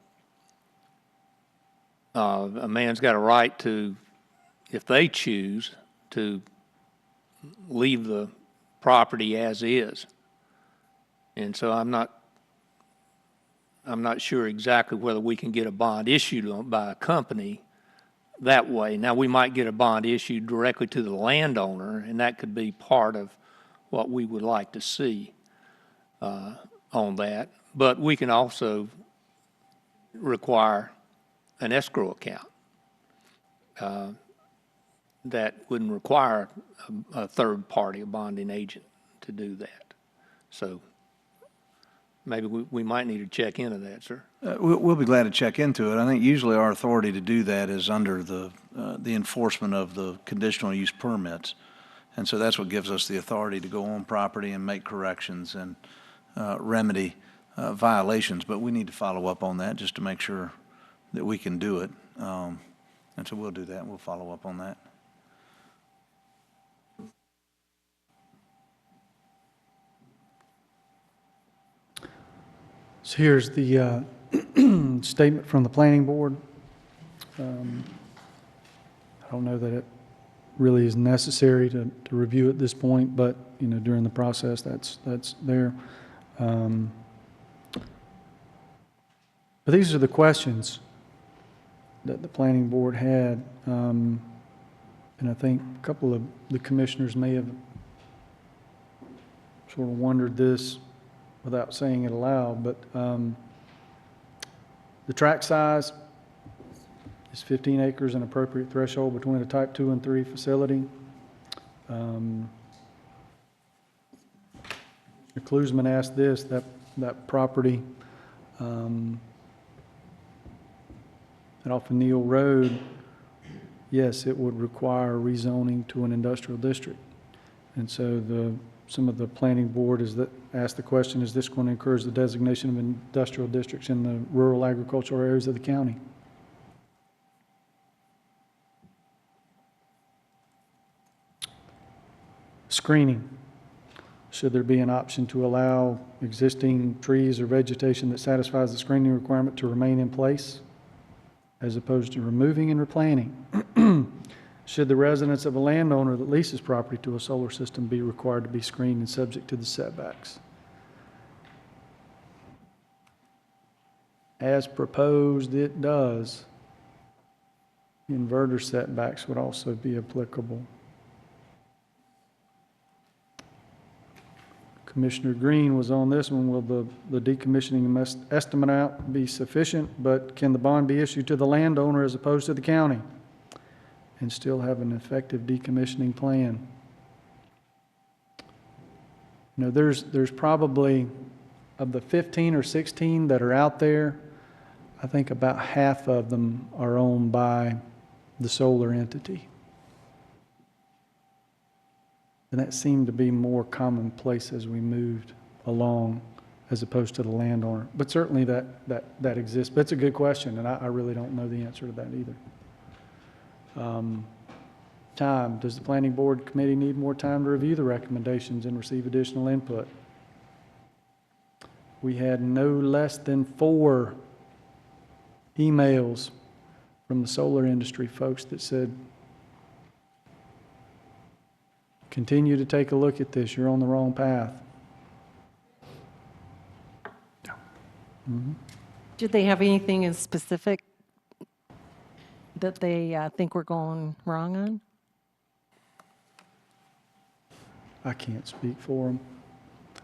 A man's got a right to, if they choose, to leave the property as is. And so I'm not sure exactly whether we can get a bond issued by a company that way. Now, we might get a bond issued directly to the landowner, and that could be part of what we would like to see on that. But we can also require an escrow account that wouldn't require a third party, a bonding agent, to do that. So maybe we might need to check into that, sir. We'll be glad to check into it. I think usually our authority to do that is under the enforcement of the conditional use permits. And so that's what gives us the authority to go on property and make corrections and remedy violations. But we need to follow up on that just to make sure that we can do it. And so we'll do that. We'll follow up on that. So here's the statement from the planning board. I don't know that it really is necessary to review at this point, but, you know, during the process, that's there. But these are the questions that the planning board had. And I think a couple of the commissioners may have sort of wondered this without saying it aloud, but the tract size is 15 acres, an appropriate threshold between a type 2 and 3 facility. Mr. Klusman asked this, that property off of Neal Road, yes, it would require rezoning to an industrial district. And so some of the planning board asked the question, is this going to encourage the designation of industrial districts in the rural agricultural areas of the county? Screening. Should there be an option to allow existing trees or vegetation that satisfies the screening requirement to remain in place as opposed to removing and replanting? Should the residents of a landowner that leases property to a solar system be required to be screened and subject to the setbacks? As proposed, it does. Inverter setbacks would also be applicable. Commissioner Green was on this one. Will the decommissioning estimate out be sufficient, but can the bond be issued to the landowner as opposed to the county and still have an effective decommissioning plan? You know, there's probably, of the 15 or 16 that are out there, I think about half of them are owned by the solar entity. And that seemed to be more commonplace as we moved along as opposed to the landowner. But certainly that exists. But it's a good question, and I really don't know the answer to that either. Time. Does the planning board committee need more time to review the recommendations and receive additional input? We had no less than 4 emails from the solar industry folks that said, continue to take a look at this. You're on the wrong path. Did they have anything in specific that they think we're going wrong on? I can't speak for them.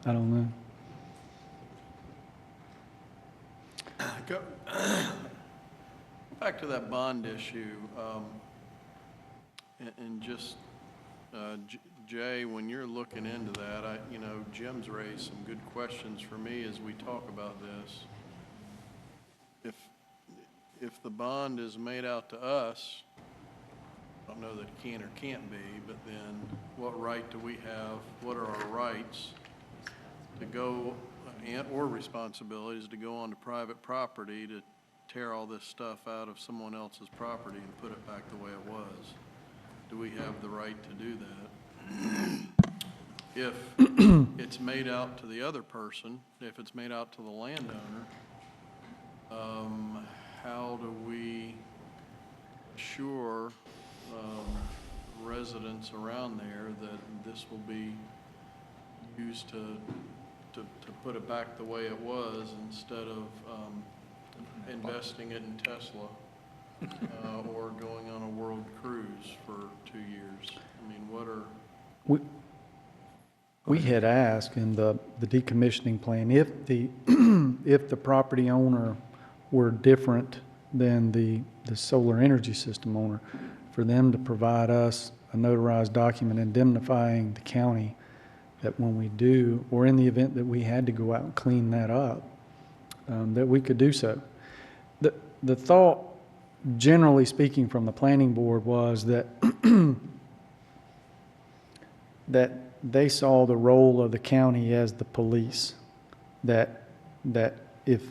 I don't know. Go back to that bond issue, and just, Jay, when you're looking into that, you know, Jim's raised some good questions for me as we talk about this. If the bond is made out to us, I don't know that it can or can't be, but then what right do we have, what are our rights to go, or responsibilities to go onto private property to tear all this stuff out of someone else's property and put it back the way it was? Do we have the right to do that? If it's made out to the other person, if it's made out to the landowner, how do we assure residents around there that this will be used to put it back the way it was instead of investing it in Tesla or going on a world cruise for 2 years? I mean, what are... We had asked in the decommissioning plan, if the if the property owner were different than the solar energy system owner, for them to provide us a notarized document indemnifying the county that when we do, or in the event that we had to go out and clean that up, that we could do so. The thought, generally speaking from the planning board, was that that they saw the role of the county as the police, that if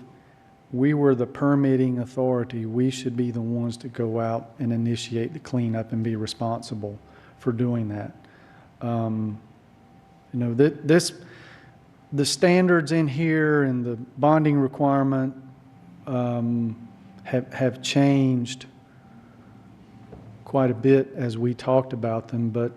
we were the permitting authority, we should be the ones to go out and initiate the cleanup and be responsible for doing that. You know, this the standards in here and the bonding requirement have changed quite a bit as we talked about them, but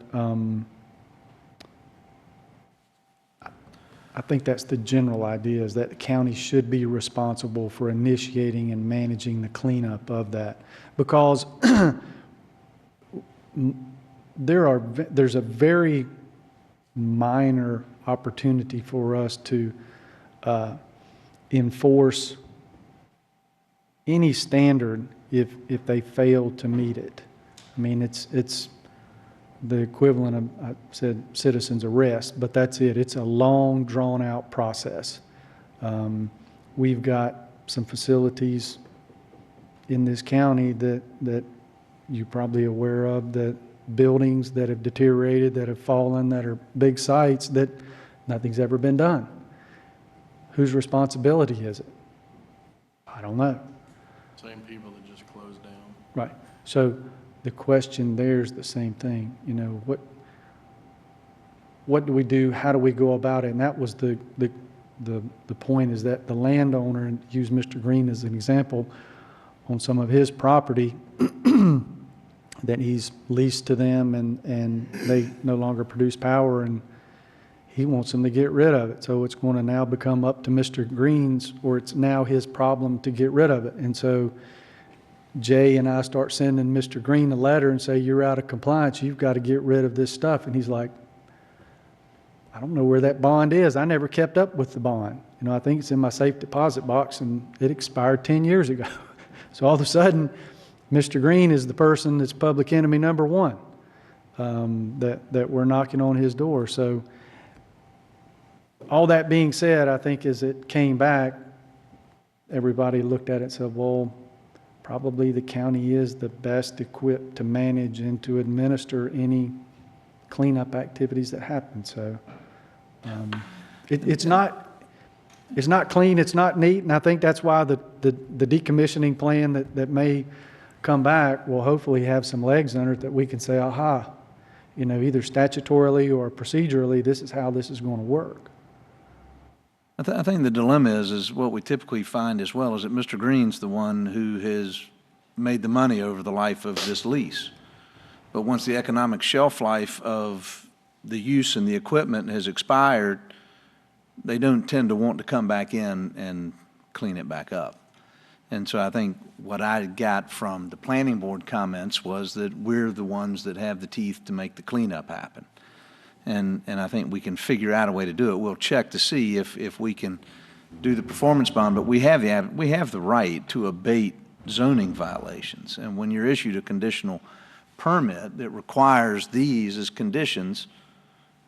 I think that's the general idea, is that the county should be responsible for initiating and managing the cleanup of that. Because there's a very minor opportunity for us to enforce any standard if they fail to meet it. I mean, it's the equivalent of, I said, citizen's arrest, but that's it. It's a long, drawn-out process. We've got some facilities in this county that you're probably aware of, that buildings that have deteriorated, that have fallen, that are big sites, that nothing's ever been done. Whose responsibility is it? I don't know. Same people that just closed down. Right. So the question there is the same thing. You know, what do we do? How do we go about it? And that was the point, is that the landowner, and use Mr. Green as an example, on some of his property that he's leased to them, and they no longer produce power, and he wants them to get rid of it. So it's going to now become up to Mr. Green's, or it's now his problem to get rid of it. And so Jay and I start sending Mr. Green a letter and say, you're out of compliance, you've got to get rid of this stuff. And he's like, I don't know where that bond is. I never kept up with the bond. You know, I think it's in my safe deposit box, and it expired 10 years ago. So all of a sudden, Mr. Green is the person that's public enemy number one, that we're knocking on his door. So all that being said, I think as it came back, everybody looked at it and said, well, probably the county is the best equipped to manage and to administer any cleanup activities that happen. So it's not clean, it's not neat, and I think that's why the decommissioning plan that may come back will hopefully have some legs under it that we can say, aha, you know, either statutorily or procedurally, this is how this is going to work. I think the dilemma is what we typically find as well, is that Mr. Green's the one who has made the money over the life of this lease. But once the economic shelf life of the use and the equipment has expired, they don't tend to want to come back in and clean it back up. And so I think what I got from the planning board comments was that we're the ones that have the teeth to make the cleanup happen. And I think we can figure out a way to do it. We'll check to see if we can do the performance bond, but we have the right to abate zoning violations. And when you're issued a conditional permit that requires these as conditions,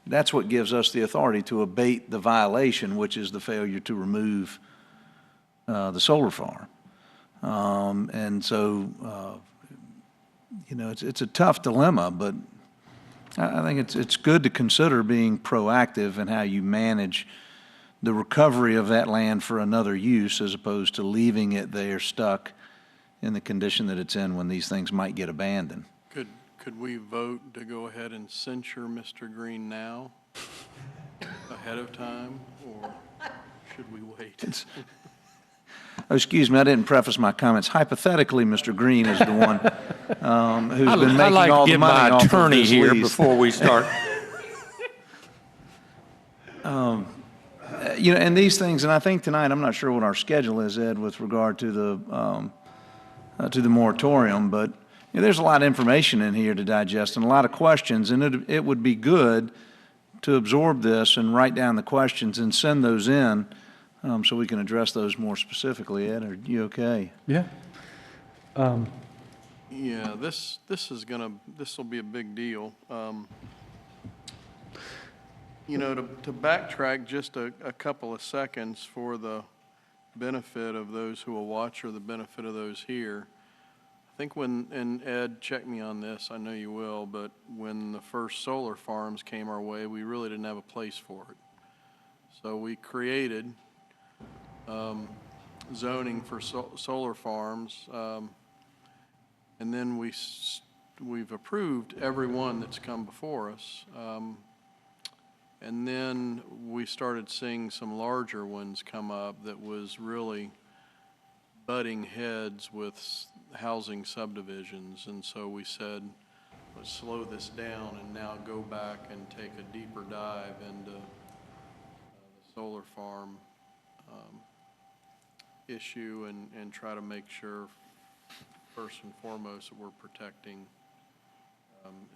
that's what gives us the authority to abate the violation, which is the failure to remove the solar farm. And so, you know, it's a tough dilemma, but I think it's good to consider being proactive in how you manage the recovery of that land for another use, as opposed to leaving it there stuck in the condition that it's in when these things might get abandoned. Could we vote to go ahead and censure Mr. Green now, ahead of time, or should we wait? Oh, excuse me, I didn't preface my comments. Hypothetically, Mr. Green is the one who's been making all the money off of this lease. I'd like to get my attorney here before we start. You know, and these things, and I think tonight, I'm not sure what our schedule is, Ed, with regard to the moratorium, but you know, there's a lot of information in here to digest and a lot of questions, and it would be good to absorb this and write down the questions and send those in so we can address those more specifically. Ed, are you okay? Yeah. Yeah, this will be a big deal. You know, to backtrack just a couple of seconds for the benefit of those who will watch or the benefit of those here, I think and Ed, check me on this, I know you will, but when the first solar farms came our way, we really didn't have a place for it. So we created zoning for solar farms, and then we've approved every one that's come before us. And then we started seeing some larger ones come up that was really butting heads with housing subdivisions. And so we said, let's slow this down and now go back and take a deeper dive into the solar farm issue and try to make sure, first and foremost, that we're protecting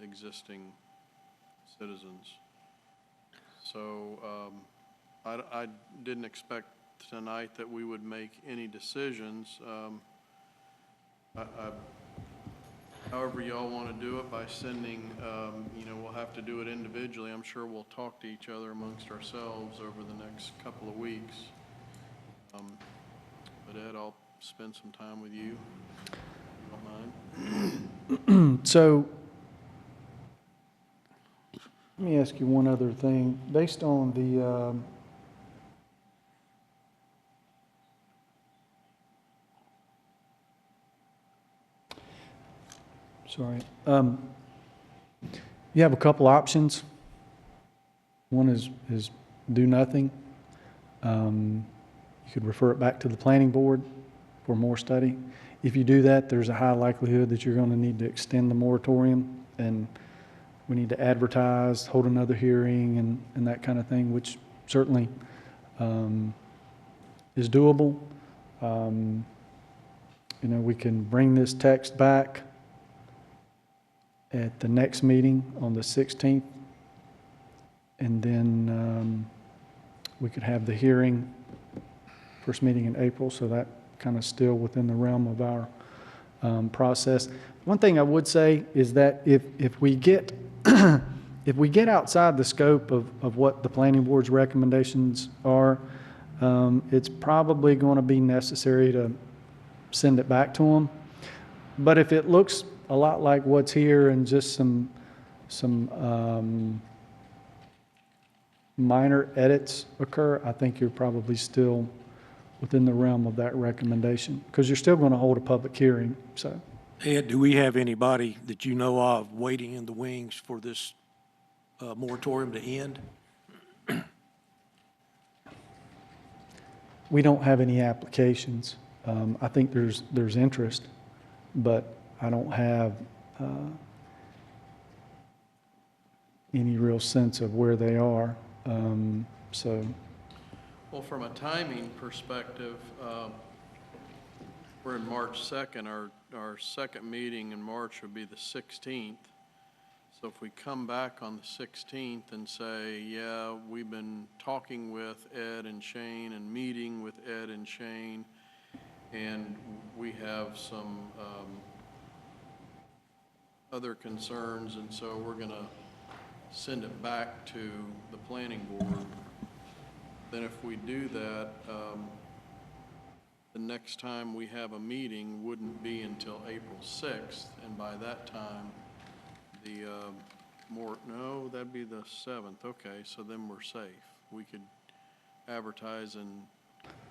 existing citizens. So I didn't expect tonight that we would make any decisions. However y'all want to do it, by sending, we'll have to do it individually. I'm sure we'll talk to each other amongst ourselves over the next couple of weeks. But Ed, I'll spend some time with you, if you don't mind. So, let me ask you one other thing. Based on the, you have a couple options. One is do nothing. You could refer it back to the planning board for more study. If you do that, there's a high likelihood that you're going to need to extend the moratorium, and we need to advertise, hold another hearing, and that kind of thing, which certainly is doable. We can bring this text back at the next meeting on the 16th, and then we could have the hearing first meeting in April, so that kind of still within the realm of our process. One thing I would say is that if we get if we get outside the scope of what the planning board's recommendations are, it's probably going to be necessary to send it back to them. But if it looks a lot like what's here and just some minor edits occur, I think you're probably still within the realm of that recommendation, because you're still going to hold a public hearing. So, Ed, do we have anybody that you know of waiting in the wings for this moratorium to end? we don't have any applications. I think there's interest, but I don't have any real sense of where they are. So. Well, from a timing perspective, we're in March 2nd. Our second meeting in March would be the 16th. So if we come back on the 16th and say, yeah, we've been talking with Ed and Shane and meeting with Ed and Shane, and we have some other concerns, and so we're going to send it back to the planning board, then if we do that, the next time we have a meeting wouldn't be until April 6th, and by that time, no, that'd be the 7th. Okay, so then we're safe. We could advertise and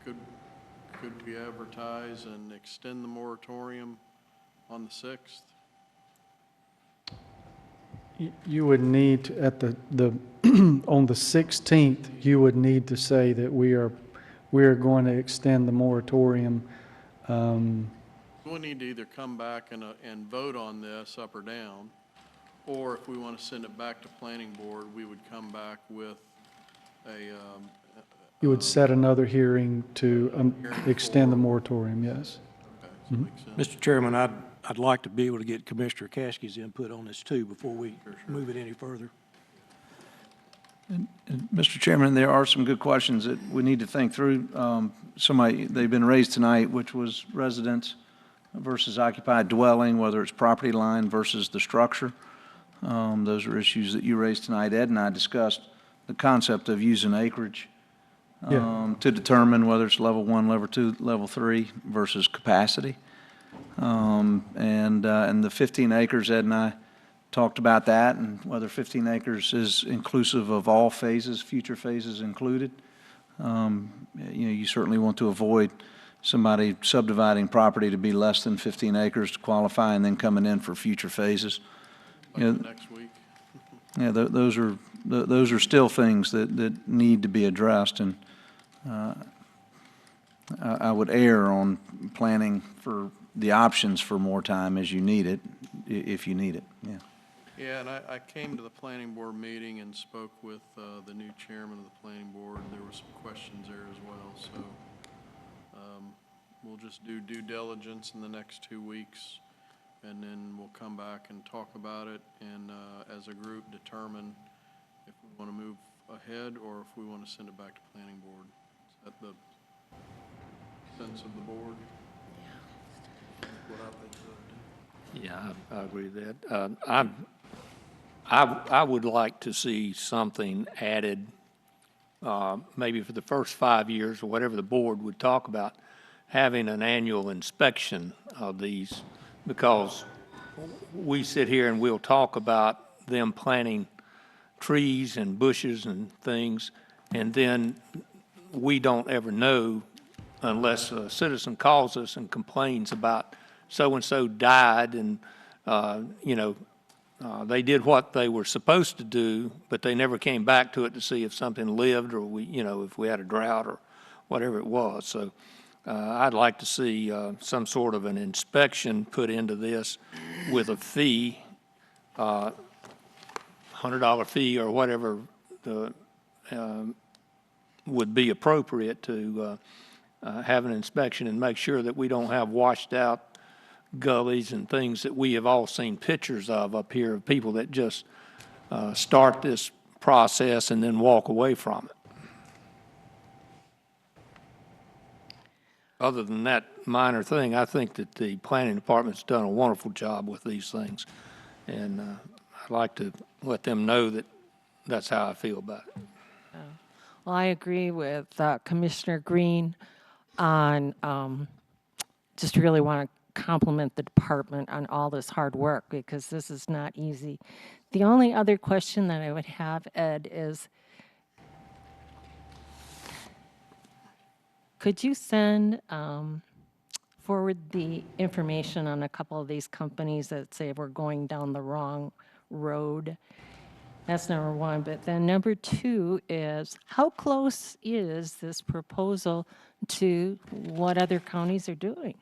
could we advertise and extend the moratorium on the 6th? You would need to, at the on the 16th, you would need to say that we are going to extend the moratorium. We'll need to either come back and vote on this up or down, or if we want to send it back to planning board, we would come back with You would set another hearing to hearing extend the for- moratorium, yes. Okay, so makes sense. Mr. Chairman, I'd like to be able to get Commissioner Caskey's input on this too before we move it any further. And Mr. Chairman, there are some good questions that we need to think through. They've been raised tonight, which was residence versus occupied dwelling, whether it's property line versus the structure. Those are issues that you raised tonight. Ed and I discussed the concept of using acreage to determine whether it's level 1, level 2, level 3 versus capacity. And the 15 acres, Ed and I talked about that, and whether 15 acres is inclusive of all phases, future phases included. You certainly want to avoid somebody subdividing property to be less than 15 acres to qualify and then coming in for future phases. Like next week. Yeah, those are those are still things that need to be addressed, and I would err on planning for the options for more time as you need it, if you need it, yeah. Yeah, and I came to the planning board meeting and spoke with the new chairman of the planning board. There were some questions there as well, so we'll just do due diligence in the next 2 weeks, and then we'll come back and talk about it, and as a group determine if we want to move ahead or if we want to send it back to planning board. Is that the sense of the board? What I think Yeah, I agree with that. I would like to see something added, maybe for the first 5 years or whatever the board would talk about, having an annual inspection of these, because we sit here and we'll talk about them planting trees and bushes and things, and then we don't ever know unless a citizen calls us and complains about so-and-so died and, they did what they were supposed to do, but they never came back to it to see if something lived or if we had a drought or whatever it was. So I'd like to see some sort of an inspection put into this with a fee, $100 fee or whatever would be appropriate to have an inspection and make sure that we don't have washed out gullies and things that we have all seen pictures of up here, of people that just start this process and then walk away from it. Other than that minor thing, I think that the planning department's done a wonderful job with these things. And I'd like to let them know that that's how I feel about it. Well, I agree with Commissioner Green on, just really want to compliment the department on all this hard work, because this is not easy. The only other question that I would have, Ed, is could you send forward the information on a couple of these companies that say we're going down the wrong road? That's number one. But then number two is, how close is this proposal to what other counties are doing?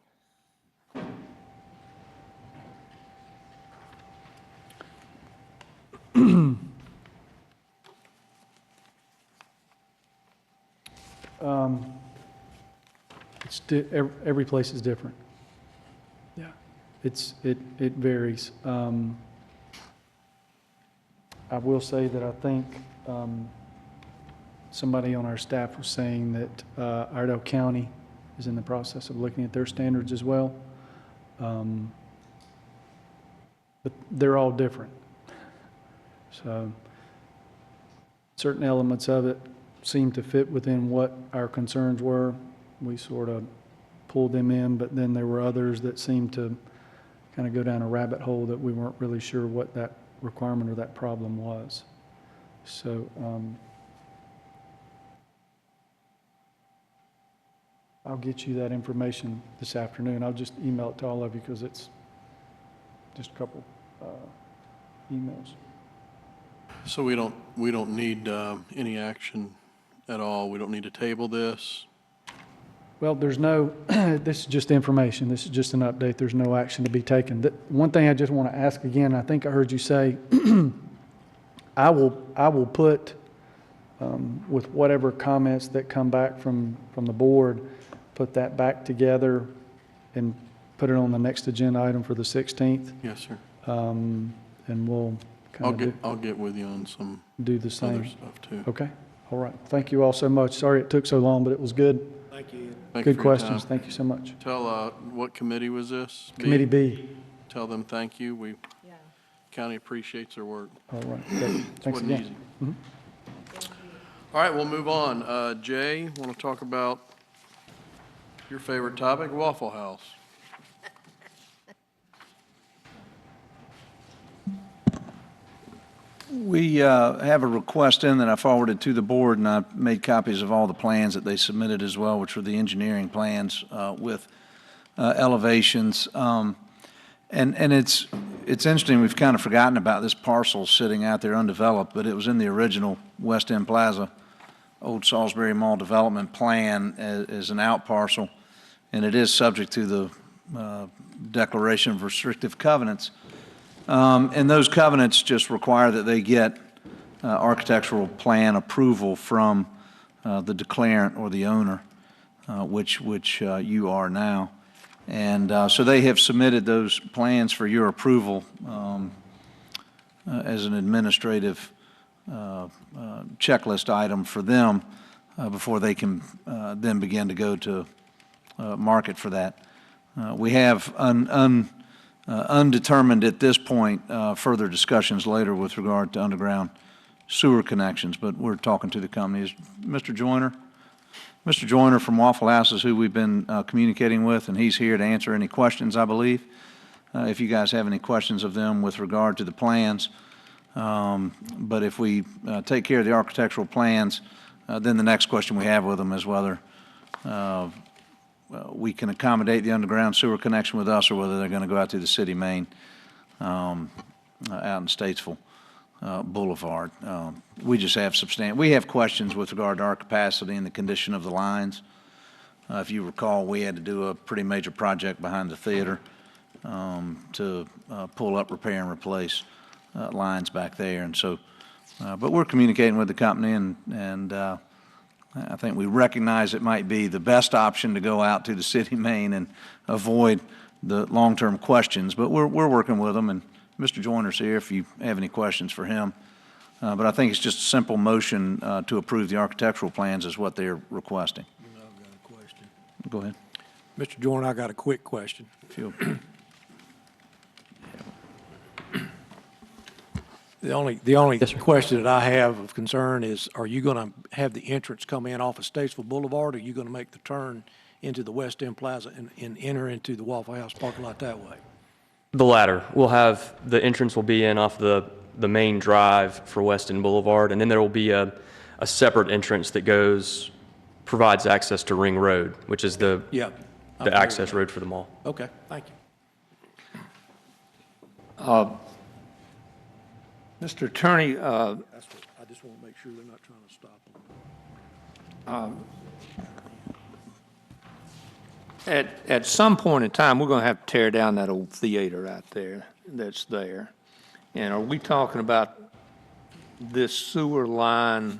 Every place is different. Yeah, it varies. I will say that I think somebody on our staff was saying that Iredell County is in the process of looking at their standards as well. But they're all different. So certain elements of it seem to fit within what our concerns were. We sort of pulled them in, but then there were others that seemed to kind of go down a rabbit hole that we weren't really sure what that requirement or that problem was. So I'll get you that information this afternoon. I'll just email it to all of you because it's just a couple emails. So we don't need any action at all? We don't need to table this? Well, there's no, this is just information. This is just an update. There's no action to be taken. One thing I just want to ask again, I think I heard you say, I will put, with whatever comments that come back from the board, put that back together and put it on the next agenda item for the 16th. Yes, sir. And we'll kind of I'll get with you on some do the same. other stuff too. Okay, all right. Thank you all so much. Sorry it took so long, but it was good. Thank you. Thank you Good for your questions. time. Thank you so much. Tell, what committee was this? Committee B. Tell them thank you. County appreciates their work. All right. Great. Thanks Wasn't again. easy. All right, we'll move on. Jay, want to talk about your favorite topic, Waffle House? We have a request in that I forwarded to the board, and I made copies of all the plans that they submitted as well, which were the engineering plans with elevations. And it's it's interesting, we've kind of forgotten about this parcel sitting out there undeveloped, but it was in the original West End Plaza, Old Salisbury Mall Development Plan as an out parcel, and it is subject to the declaration of restrictive covenants. And those covenants just require that they get architectural plan approval from the declarant or the owner, which you are now. And so they have submitted those plans for your approval as an administrative checklist item for them before they can then begin to go to market for that. We have undetermined at this point further discussions later with regard to underground sewer connections, but we're talking to the companies. Mr. Joyner? Mr. Joyner from Waffle House is who we've been communicating with, and he's here to answer any questions, I believe. If you guys have any questions of them with regard to the plans. But if we take care of the architectural plans, then the next question we have with them is whether we can accommodate the underground sewer connection with us or whether they're going to go out to the city main out in Statesville Boulevard. We just have we have questions with regard to our capacity and the condition of the lines. If you recall, we had to do a pretty major project behind the theater to pull up, repair, and replace lines back there. And so, but we're communicating with the company, and I think we recognize it might be the best option to go out to the city main and avoid the long-term questions. But we're working with them, and Mr. Joyner's here if you have any questions for him. But I think it's just a simple motion to approve the architectural plans is what they're requesting. I've got a question. Go ahead. Mr. Joyner, I got a quick question. Feel- The only question that I have of concern is, are you going to have the entrance come in off of Statesville Boulevard, or are you going to make the turn into the West End Plaza and enter into the Waffle House parking lot that way? The latter. We'll have, the entrance will be in off the main drive for Weston Boulevard, and then there will be a separate entrance that provides access to Ring Road, which is the access road for the mall. Okay, thank you. Mr. Attorney, That's what, I just want to make sure they're not trying to stop them. at some point in time, we're going to have to tear down that old theater out there that's there. And are we talking about this sewer line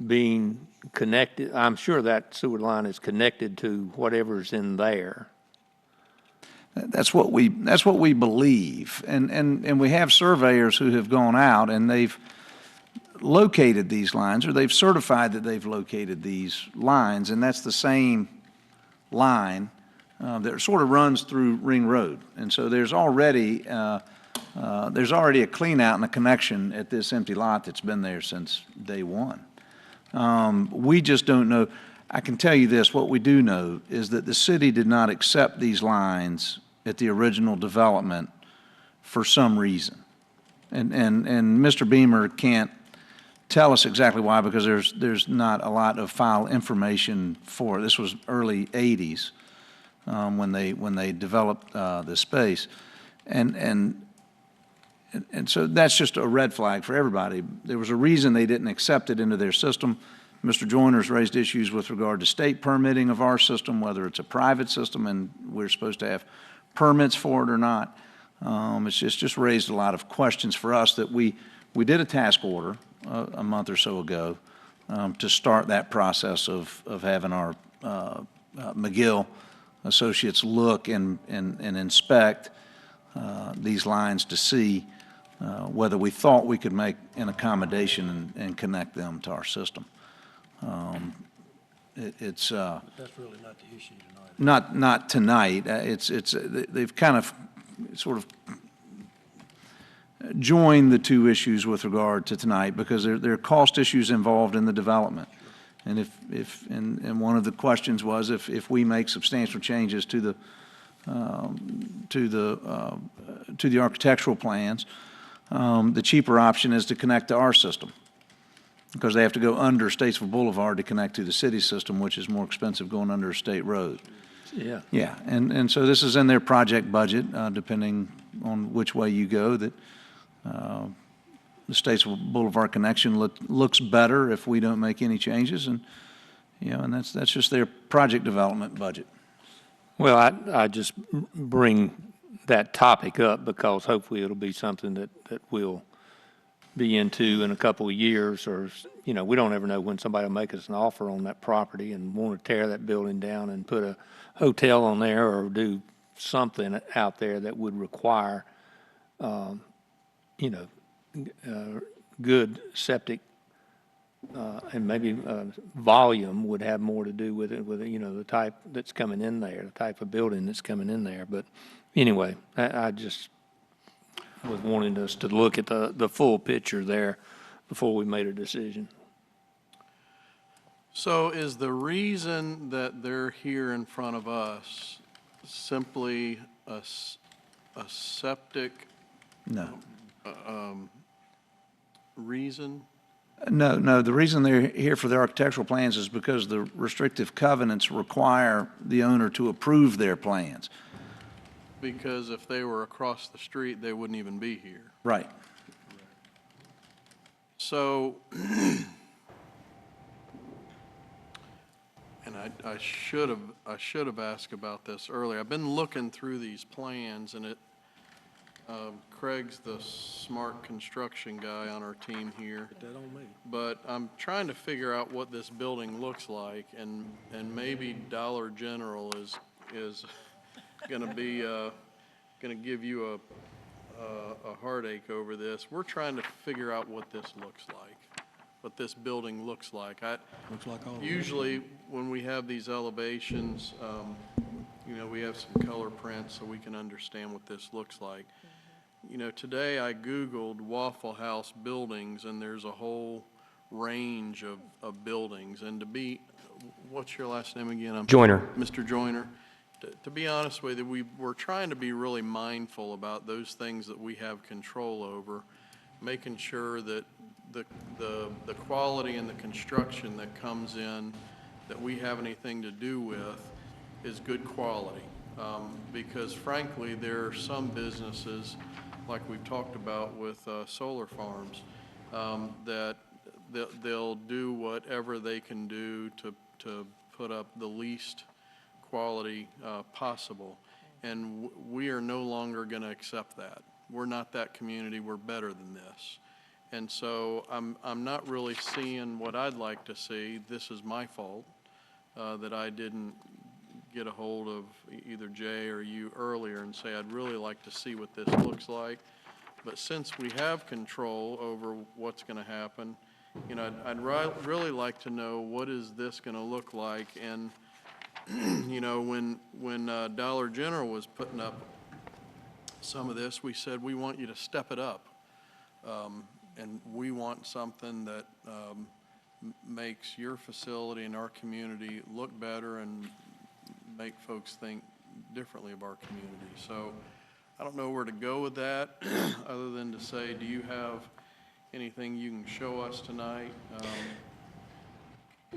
being connected? I'm sure that sewer line is connected to whatever's in there. That's what we believe, and we have surveyors who have gone out and they've located these lines, or they've certified that they've located these lines, and that's the same line that sort of runs through Ring Road. And so there's already a clean out and a connection at this empty lot that's been there since day one. We just don't know. I can tell you this, what we do know is that the city did not accept these lines at the original development for some reason. And Mr. Beamer can't tell us exactly why, because there's not a lot of file information for it. This was early 80s when they developed the space. And so that's just a red flag for everybody. There was a reason they didn't accept it into their system. Mr. Joyner's raised issues with regard to state permitting of our system, whether it's a private system and we're supposed to have permits for it or not. It's just raised a lot of questions for us that we did a task order a month or so ago to start that process of having our McGill associates look and inspect these lines to see whether we thought we could make an accommodation and connect them to our system. It's But that's really not the issue tonight. not tonight. They've kind of sort of joined the two issues with regard to tonight because there are cost issues involved in the development. And and one of the questions was if we make substantial changes to the architectural plans, the cheaper option is to connect to our system, because they have to go under Statesville Boulevard to connect to the city system, which is more expensive going under a state road. Yeah. Yeah, and so this is in their project budget, depending on which way you go, that the Statesville Boulevard connection looks better if we don't make any changes, and, and that's just their project development budget. Well, I just bring that topic up because hopefully it'll be something that we'll be into in a couple of years, or, we don't ever know when somebody will make us an offer on that property and want to tear that building down and put a hotel on there or do something out there that would require, good septic, and maybe volume would have more to do with it, with, the type that's coming in there, the type of building that's coming in there. But anyway, I just was wanting us to look at the full picture there before we made a decision. So is the reason that they're here in front of us simply a septic No. reason? No, the reason they're here for their architectural plans is because the restrictive covenants require the owner to approve their plans. Because if they were across the street, they wouldn't even be here. Right. So, and I should have asked about this earlier. I've been looking through these plans, and Craig's the smart construction guy on our team here. Put that on me. But I'm trying to figure out what this building looks like, and maybe Dollar General is going to be going to give you a heartache over this. We're trying to figure out what this looks like, what this building looks like. Looks like all of it. Usually, when we have these elevations, we have some color prints so we can understand what this looks like. Today I Googled Waffle House buildings, and there's a whole range of buildings. And what's your last name again? Joyner. Mr. Joyner. To be honest with you, we're trying to be really mindful about those things that we have control over, making sure that the quality and the construction that comes in that we have anything to do with is good quality. Because frankly, there are some businesses, like we've talked about with solar farms, that they'll do whatever they can do to put up the least quality possible. And we are no longer going to accept that. We're not that community. We're better than this. And so I'm not really seeing what I'd like to see. This is my fault that I didn't get a hold of either Jay or you earlier and say, I'd really like to see what this looks like. But since we have control over what's going to happen, I'd really like to know what is this going to look like. And when Dollar General was putting up some of this, we said, we want you to step it up. And we want something that makes your facility and our community look better and make folks think differently of our community. So I don't know where to go with that other than to say, do you have anything you can show us tonight?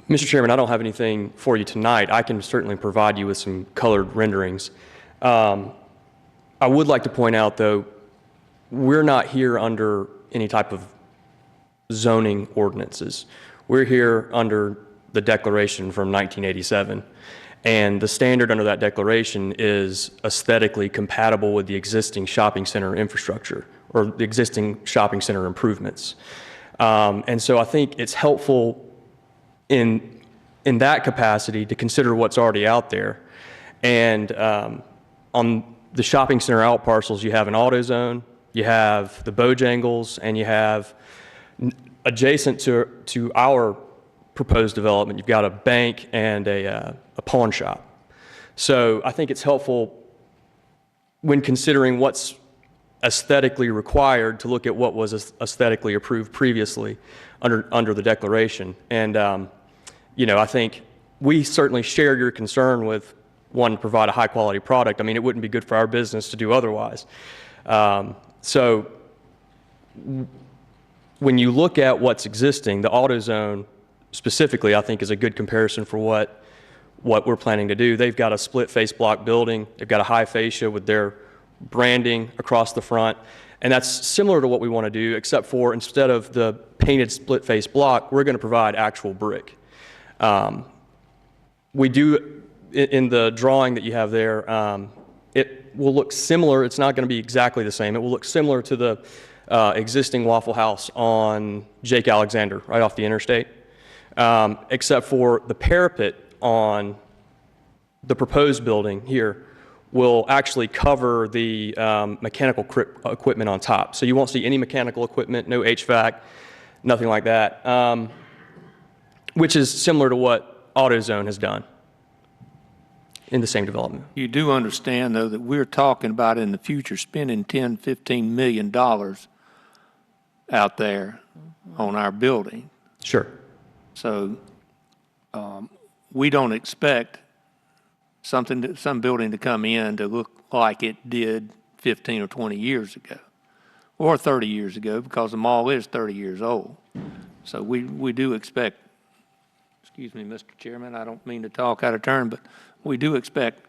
Mr. Chairman, I don't have anything for you tonight. I can certainly provide you with some colored renderings. I would like to point out, though, we're not here under any type of zoning ordinances. We're here under the declaration from 1987. And the standard under that declaration is aesthetically compatible with the existing shopping center infrastructure or the existing shopping center improvements. And so I think it's helpful in that capacity to consider what's already out there. And on the shopping center out parcels, you have an AutoZone, you have the Bojangles, and you have adjacent to our proposed development, you've got a bank and a pawn shop. So I think it's helpful when considering what's aesthetically required to look at what was aesthetically approved previously under the declaration. And I think we certainly share your concern with wanting to provide a high quality product. I mean, it wouldn't be good for our business to do otherwise. So when you look at what's existing, the AutoZone specifically, I think, is a good comparison for what what we're planning to do. They've got a split-face block building. They've got a high fascia with their branding across the front. And that's similar to what we want to do, except for instead of the painted split-face block, we're going to provide actual brick. We do, in the drawing that you have there, it will look similar. It's not going to be exactly the same. It will look similar to the existing Waffle House on Jake Alexander, right off the interstate, except for the parapet on the proposed building here will actually cover the mechanical equipment on top. So you won't see any mechanical equipment, no HVAC, nothing like that, which is similar to what AutoZone has done in the same development. You do understand, though, that we're talking about in the future spending $10, $15 million out there on our building. Sure. So we don't expect some building to come in to look like it did 15 or 20 years ago, or 30 years ago, because the mall is 30 years old. So we do expect, excuse me, Mr. Chairman, I don't mean to talk out of turn, but we do expect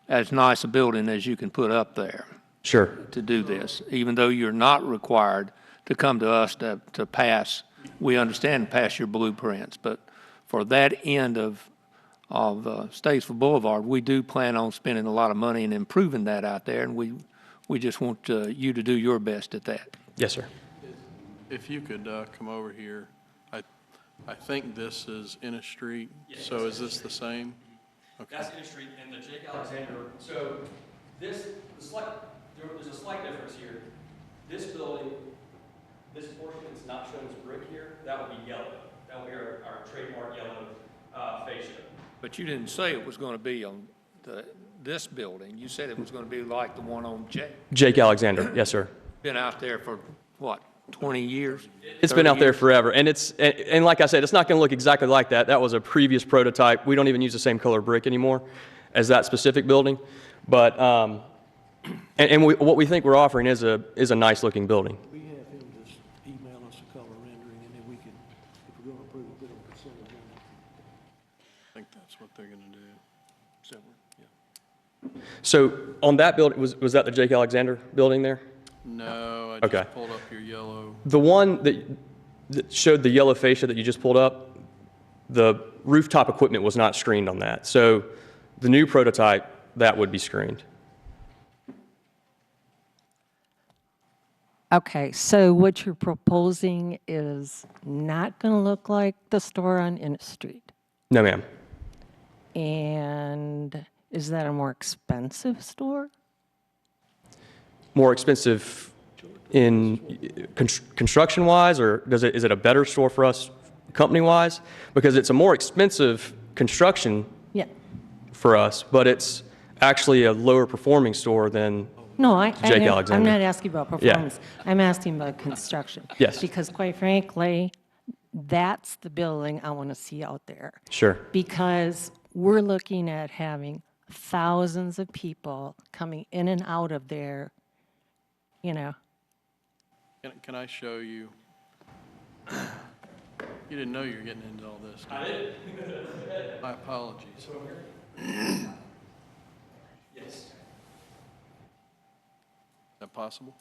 as nice a building as you can put up there Sure. to do this, even though you're not required to come to us to pass. We understand to pass your blueprints, but for that end of Statesville Boulevard, we do plan on spending a lot of money and improving that out there, and we just want you to do your best at that. Yes, sir. If you could come over here, I think this is Innis Street, so is this the same? Okay. That's Innis Street and the Jake Alexander. So there's a slight difference here. This building, this portion that's not shown as brick here, that would be yellow. That would be our trademark yellow fascia. But you didn't say it was going to be on this building. You said it was going to be like the one on Jake Alexander, yes, sir. Been out there for, what, 20 years? It's been 30 out there years? forever, and and like I said, it's not going to look exactly like that. That was a previous prototype. We don't even use the same color brick anymore as that specific building, but what we think we're offering is a nice looking building. We have him just email us a color rendering, and then we can, if we're going to approve it, put it on consent agenda. I think that's what they're going to do. Yeah. So on that building, was that the Jake Alexander building there? No, I Okay. just pulled up your yellow. The one that showed the yellow fascia that you just pulled up, the rooftop equipment was not screened on that. So the new prototype, that would be screened. Okay, so what you're proposing is not going to look like the store on Innis Street. No, ma'am. And is that a more expensive store? More expensive in construction-wise, or is it a better store for us company-wise? Because it's a more expensive construction Yeah. for us, but it's actually a lower performing store than, No, Jake I'm Alexander. not asking about performance. I'm asking about construction. Yes. Because quite frankly, that's the building I want to see out there. sure. Because we're looking at having thousands of people coming in and out of there, you know. Can I show you? You didn't know you were getting into all this, did you? I did. My apologies. Yes. Is that possible?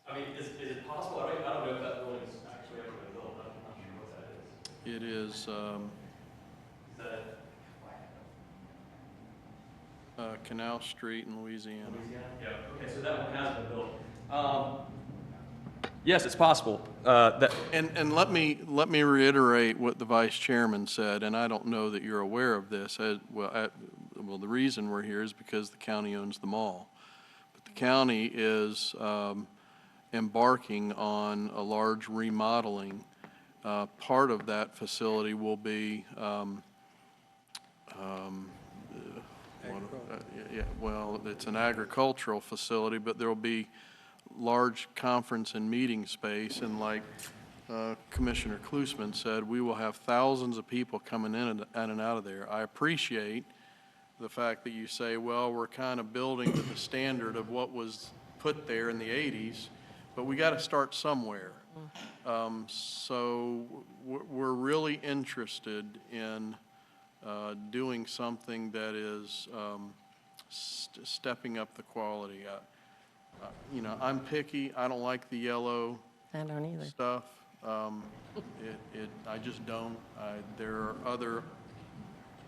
I mean, is it possible? I don't know if that building is actually ever been built. I'm not sure what that is. It is Is that Canal Street in Louisiana. Yeah, okay, so that one has been built. Yes, it's possible. And let me reiterate what the vice chairman said, and I don't know that you're aware of this. Well, the reason we're here is because the county owns the mall. But the county is embarking on a large remodeling. Part of that facility will be, well, it's an agricultural facility, but there will be large conference and meeting space, and like Commissioner Klusman said, we will have thousands of people coming in and out of there. I appreciate the fact that you say, well, we're kind of building to the standard of what was put there in the 80s, but we got to start somewhere. So we're really interested in doing something that is stepping up the quality. You know, I'm picky. I don't like the yellow I don't either. stuff. I just don't. There are other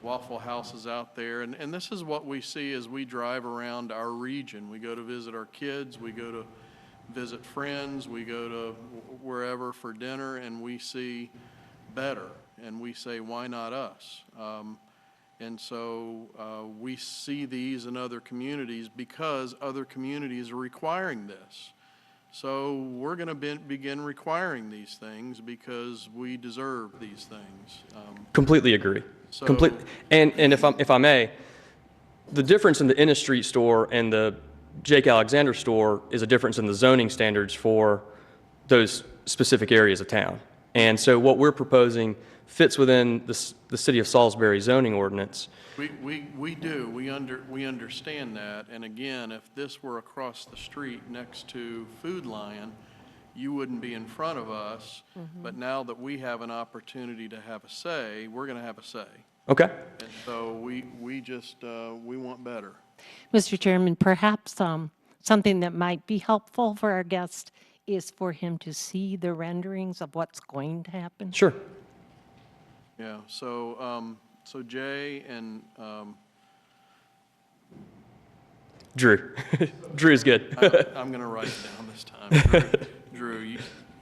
Waffle Houses out there, and this is what we see as we drive around our region. We go to visit our kids, we go to visit friends, we go to wherever for dinner, and we see better, and we say, why not us? And so we see these in other communities because other communities are requiring this. So we're going to begin requiring these things because we deserve these things. Completely agree. So- And if I may, the difference in the Innis Street store and the Jake Alexander store is a difference in the zoning standards for those specific areas of town. And so what we're proposing fits within the city of Salisbury zoning ordinance. We do. We understand that. And again, if this were across the street next to Food Lion, you wouldn't be in front of us. But now that we have an opportunity to have a say, we're going to have a say. Okay? And so we just, we want better. Mr. Chairman, perhaps something that might be helpful for our guest is for him to see the renderings of what's going to happen. Sure. Yeah, so Jay and, Drew. Drew's good. I'm going to write it down this time. Drew,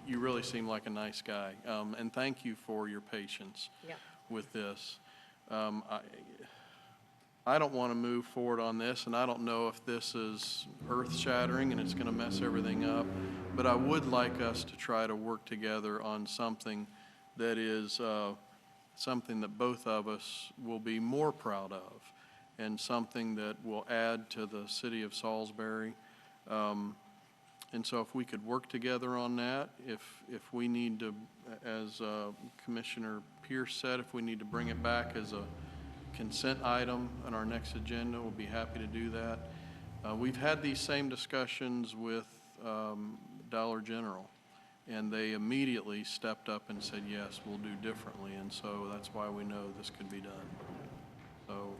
you really seem like a nice guy. And thank you for your patience with this. I don't want to move forward on this, and I don't know if this is earth-shattering and it's going to mess everything up, but I would like us to try to work together on something that is something that both of us will be more proud of, and something that will add to the city of Salisbury. And so if we could work together on that, if we need to, as Commissioner Pierce said, if we need to bring it back as a consent item on our next agenda, we'll be happy to do that. We've had these same discussions with Dollar General, and they immediately stepped up and said, yes, we'll do differently, and so that's why we know this could be done. So,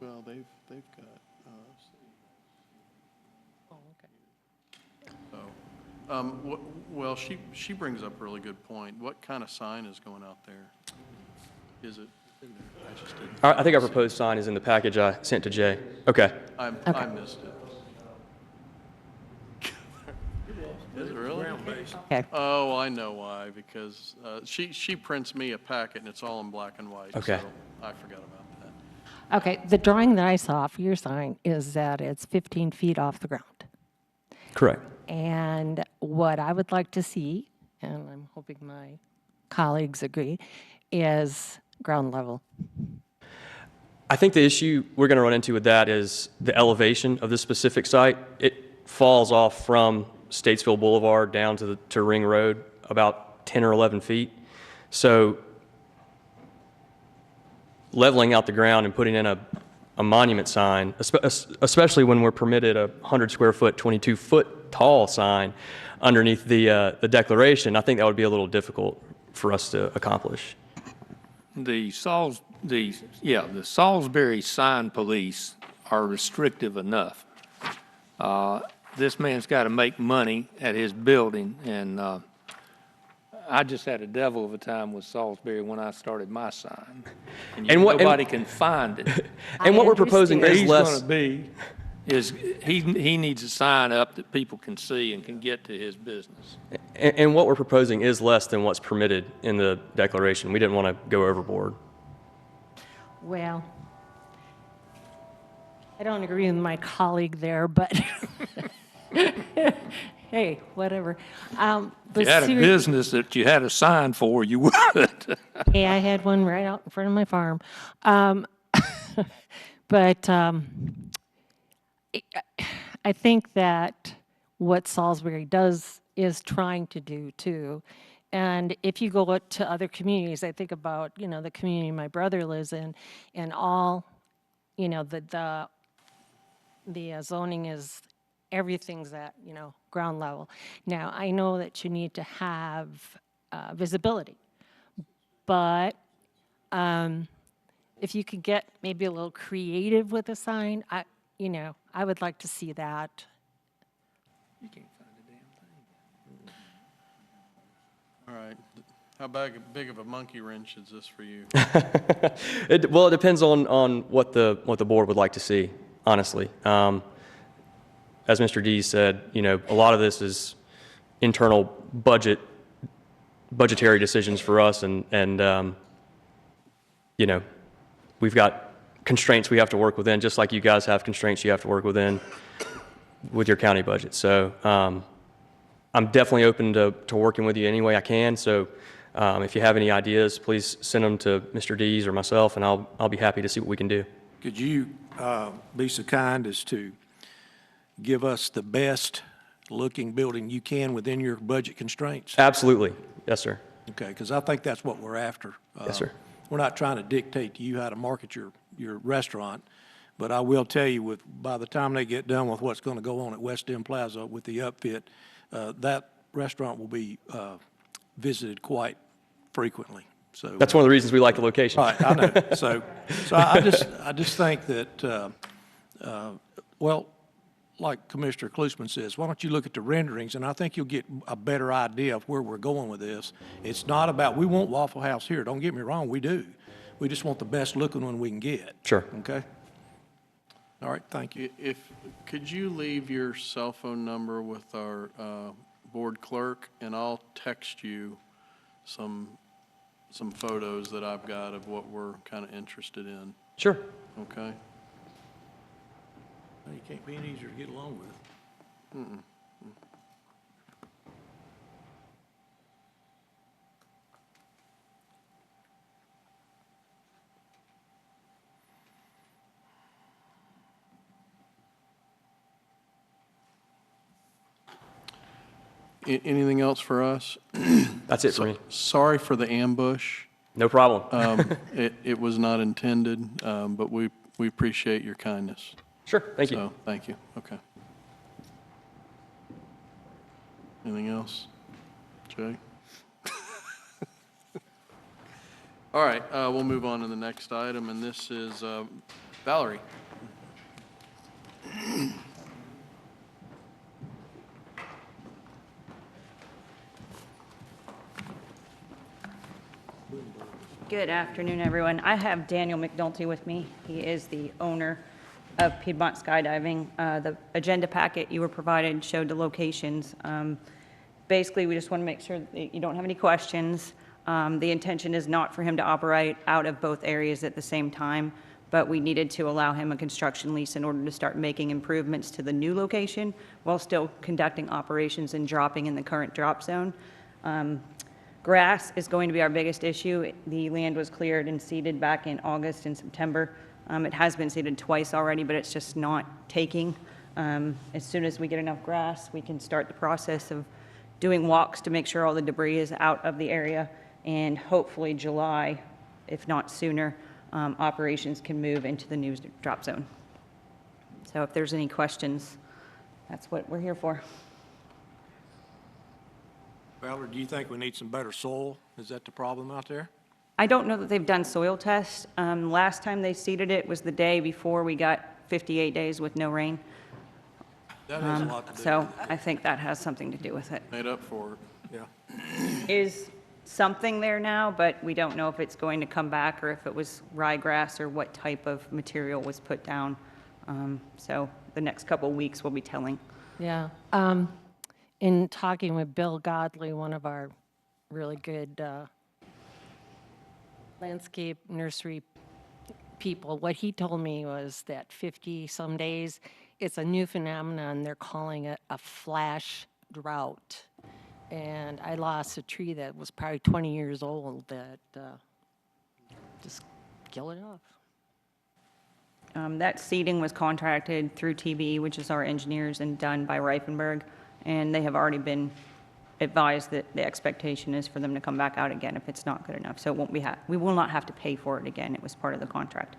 well, they've got, Oh, okay. so, well, she brings up a really good point. What kind of sign is going out there? Is it? I just didn't. I think our proposed sign is in the package I sent to Jay. Okay. I missed it. Is it really? Okay. Oh, I know why, because she prints me a packet and it's all in black and white. Okay. So I forgot about that. Okay, the drawing that I saw for your sign is that it's 15 feet off the ground. Correct. And what I would like to see, and I'm hoping my colleagues agree, is ground level. I think the issue we're going to run into with that is the elevation of this specific site. It falls off from Statesville Boulevard down to Ring Road about 10 or 11 feet. So leveling out the ground and putting in a monument sign, especially when we're permitted a 100-square-foot, 22-foot tall sign underneath the declaration, I think that would be a little difficult for us to accomplish. The Salisbury sign police are restrictive enough. This man's got to make money at his building, and I just had a devil of a time with Salisbury when I started my sign. And nobody can find it. And what we're proposing Where is he's less. going to be is he needs a sign up that people can see and can get to his business. And what we're proposing is less than what's permitted in the declaration. We didn't want to go overboard. Well, I don't agree with my colleague there, but hey, whatever. If you had a business that you had a sign for, you would. Hey, I had one right out in front of my farm. But I think that what Salisbury does is trying to do too. And if you go out to other communities, I think about, the community my brother lives in, and all, the zoning is everything's at, ground level. Now, I know that you need to have visibility, but if you could get maybe a little creative with a sign, I would like to see that. You can't find a damn thing. All right. How big of a monkey wrench is this for you? Well, it depends on what the board would like to see, honestly. As Mr. D said, a lot of this is internal budgetary decisions for us, and we've got constraints we have to work within, just like you guys have constraints you have to work within with your county budget. So I'm definitely open to working with you any way I can. So if you have any ideas, please send them to Mr. Dees or myself, and I'll be happy to see what we can do. Could you be so kind as to give us the best-looking building you can within your budget constraints? Absolutely. Yes, sir. Okay, because I think that's what we're after. Yes, sir. We're not trying to dictate to you how to market your restaurant, but I will tell you, by the time they get done with what's going to go on at West End Plaza with the upfit, that restaurant will be visited quite frequently. So That's one of the reasons we like the location. right, I know. So I just think that, well, like Commissioner Klusman says, why don't you look at the renderings, and I think you'll get a better idea of where we're going with this. It's not about, we want Waffle House here, don't get me wrong, we do. We just want the best looking one we can get. Sure. Okay? All right, thank you. Could you leave your cell phone number with our board clerk, and I'll text you some photos that I've got of what we're kind of interested in, Sure. okay? You can't be any easier to get along with. Anything else for us? That's it for me. Sorry for the ambush. No problem. It was not intended, but we appreciate your kindness. Sure. Thank you. So, thank you. Okay. Anything else? Jay? All right, we'll move on to the next item, and this is Valerie. Good afternoon, everyone. I have Daniel McNulty with me. He is the owner of Piedmont Skydiving. The agenda packet you were provided showed the locations. Basically, we just want to make sure that you don't have any questions. The intention is not for him to operate out of both areas at the same time, but we needed to allow him a construction lease in order to start making improvements to the new location while still conducting operations and dropping in the current drop zone. Grass is going to be our biggest issue. The land was cleared and seeded back in August and September. It has been seeded twice already, but it's just not taking. As soon as we get enough grass, we can start the process of doing walks to make sure all the debris is out of the area, and hopefully July, if not sooner, operations can move into the new drop zone. So if there's any questions, that's what we're here for. Valerie, do you think we need some better soil? Is that the problem out there? I don't know that they've done soil tests. Last time they seeded it was the day before we got 58 days with no rain. That has a lot to do So with it. I think that has something to do with it. Made up for it. Yeah. Is something there now, but we don't know if it's going to come back or if it was ryegrass or what type of material was put down. So the next couple of weeks will be telling. Yeah. In talking with Bill Godley, one of our really good landscape nursery people, what he told me was that 50-some days, it's a new phenomenon. They're calling it a flash drought. And I lost a tree that was probably 20 years old that just killed it off. That seeding was contracted through TBE, which is our engineers, and done by Reifenberg. And they have already been advised that the expectation is for them to come back out again if it's not good enough. So it won't be we will not have to pay for it again. It was part of the contract.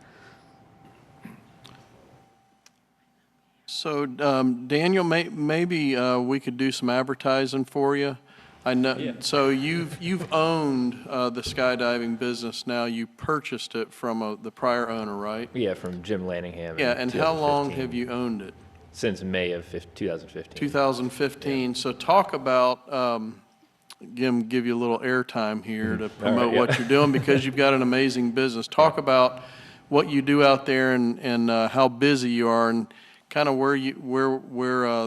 So, Daniel, maybe we could do some advertising for you. I know, so you've owned the skydiving business now. You purchased it from the prior owner, right? Yeah, from Jim Lanningham. Yeah, in and how long 2015. have you owned it? Since May of 2015. 2015. So talk about, give you a little airtime here to promote yeah. what you're doing, because you've got an amazing business. Talk about what you do out there and how busy you are, and kind of where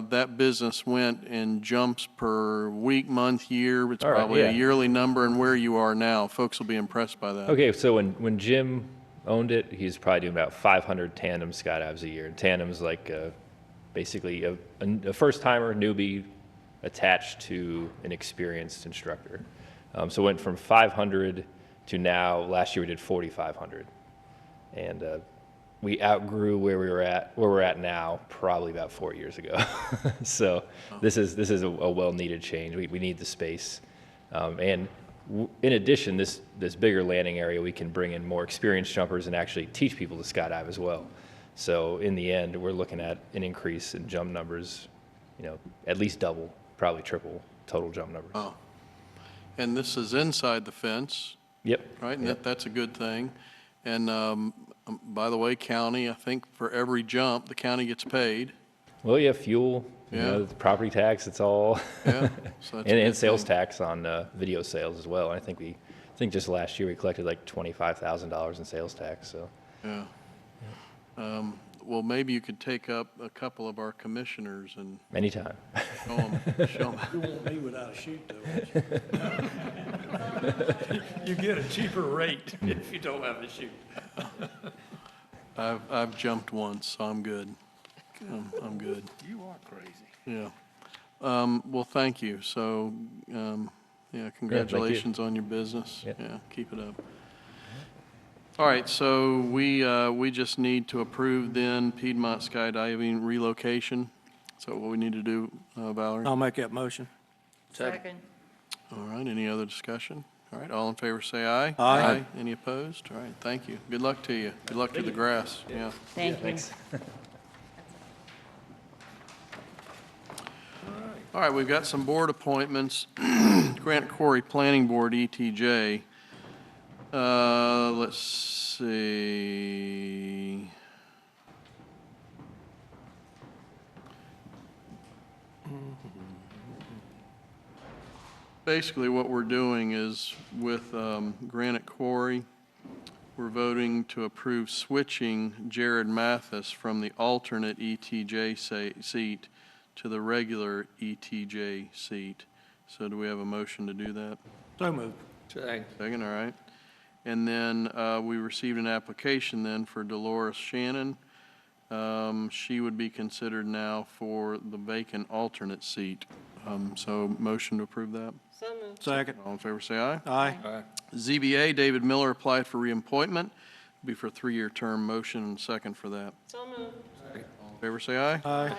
that business went in jumps per week, month, year. It's All right, probably a yeah. yearly number, and where you are now. Folks will be impressed by that. Okay, so when Jim owned it, he's probably doing about 500 tandem skydives a year. Tandem's like basically a first-timer, newbie, attached to an experienced instructor. So it went from 500 to now, last year we did 4,500. And we outgrew where we're at now, probably about 4 years ago. So this is a well-needed change. We need the space. In addition, this bigger landing area, we can bring in more experienced jumpers and actually teach people to skydive as well. So in the end, we're looking at an increase in jump numbers, at least double, probably triple total jump numbers. Oh. And this is inside the fence, Yep. right? And Yep. that's a good thing. And by the way, county, I think for every jump, the county gets paid. Well, yeah, fuel, Yeah. the property tax, it's all, Yeah, so that's a and good sales thing. tax on video sales as well. I think just last year we collected like $25,000 in sales tax. So Yeah. Well, maybe you could take up a couple of our commissioners and anytime. show them. You won't be without a chute, though, won't you? You get a cheaper rate if you don't have a chute. I've jumped once, so I'm good. I'm good. You are crazy. Yeah. Well, thank you. So, yeah, congratulations on your business. Yeah. Yeah, keep it up. All right, so we just need to approve then Piedmont Skydiving relocation. Is that what we need to do, Valerie? I'll make that motion. Second. All right, any other discussion? All right, all in favor say aye. Aye. Any opposed? All right, thank you. Good luck to you. Good luck to the grass, yeah. Thank you. All right, we've got some board appointments. Grant Quarry Planning Board, ETJ. Let's see. Basically, what we're doing is with Granite Quarry, we're voting to approve switching Jared Mathis from the alternate ETJ seat to the regular ETJ seat. So do we have a motion to do that? So moved. Second, all right. And then we received an application then for Dolores Shannon. She would be considered now for the vacant alternate seat. So motion to approve that. Second. All in favor, say aye. Aye. ZBA, David Miller applied for reappointment. Be for a 3-year term. Motion and second for that. So moved. All in favor, say aye. Aye.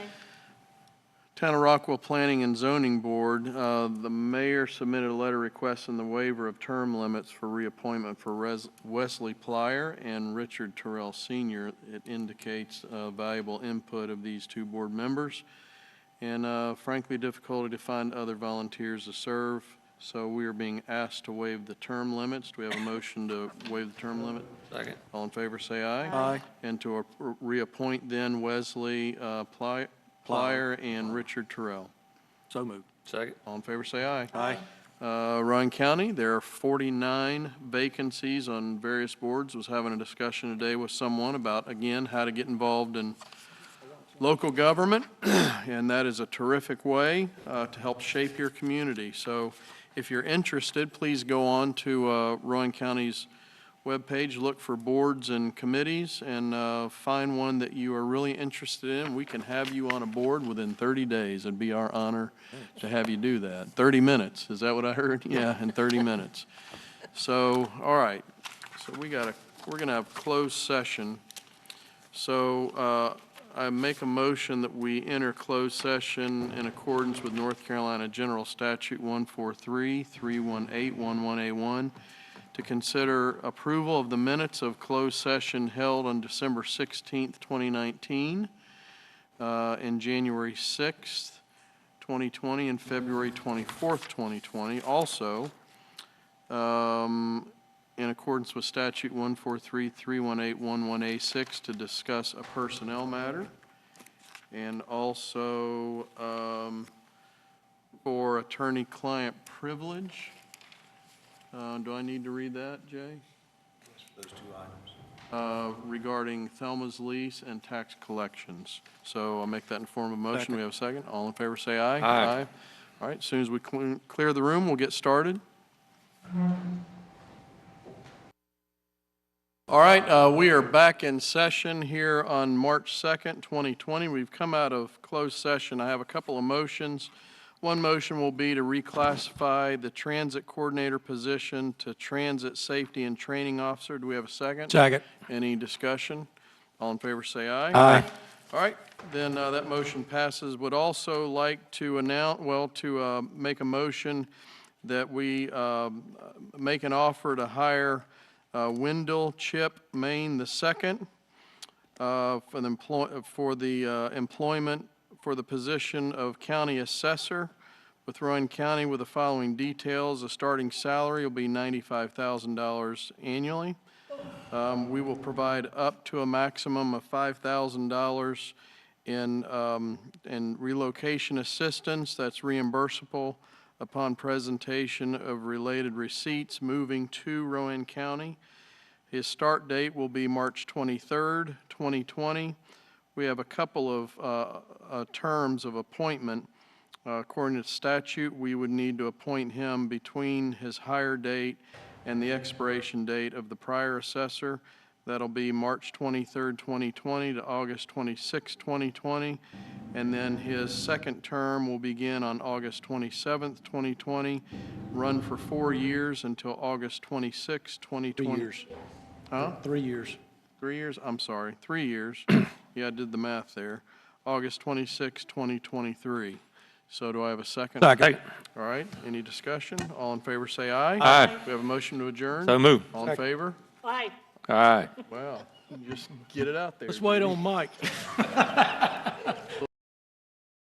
Town of Rockwell Planning and Zoning Board, the mayor submitted a letter requesting the waiver of term limits for reappointment for Wesley Plyer and Richard Terrell Sr. It indicates valuable input of these two board members, and frankly, difficulty to find other volunteers to serve, so we are being asked to waive the term limits. Do we have a motion to waive the term limit? Second. All in favor, say aye. Aye. And to reappoint then Wesley Plyer and Richard Terrell. So moved. Second. All in favor, say aye. Aye. Ryan County, there are 49 vacancies on various boards. Was having a discussion today with someone about, again, how to get involved in local government, and that is a terrific way to help shape your community. So if you're interested, please go on to Rowan County's webpage, look for boards and committees, and find one that you are really interested in. We can have you on a board within 30 days. It'd be our honor to have you do that. 30 minutes, is that what I heard? Yeah, in 30 minutes. So, all right, so we're gonna have closed session. So I make a motion that we enter closed session in accordance with North Carolina General Statute 143, 318, 11A1, to consider approval of the minutes of closed session held on December 16th, 2019, and January 6th, 2020, and February 24th, 2020. Also, in accordance with statute 143-318-11A6 to discuss a personnel matter, and also for attorney-client privilege. Do I need to read that, Jay? Those two items. Regarding Thelma's lease and tax collections. So I'll make that in form of motion. We have a second. All in favor, say aye. Aye. All right, as soon as we clear the room, we'll get started. All right, we are back in session here on March 2nd, 2020. We've come out of closed session. I have a couple of motions. One motion will be to reclassify the transit coordinator position to transit safety and training officer. Do we have a second? Second. Any discussion? All in favor, say aye. Aye. All right, then that motion passes. Would also like to make a motion that we make an offer to hire Wendell Chip Main II for the employment for the position of county assessor with Rowan County with the following details. The starting salary will be $95,000 annually. We will provide up to a maximum of $5,000 in relocation assistance that's reimbursable upon presentation of related receipts moving to Rowan County. His start date will be March 23rd, 2020. We have a couple of terms of appointment. According to statute, we would need to appoint him between his hire date and the expiration date of the prior assessor. That'll be March 23rd, 2020 to August 26, 2020. And then his second term will begin on August 27th, 2020, run for 4 years until August 26, 2020. 3 years. Huh? 3 years. 3 years? I'm sorry, 3 years. Yeah, I did the math there. August 26, 2023. So do I have a second? Second. All right, any discussion? All in favor, say aye. Aye. We have a motion to adjourn? So moved. All in favor? Aye. Aye. Wow, just get it out there. Let's wait on Mike.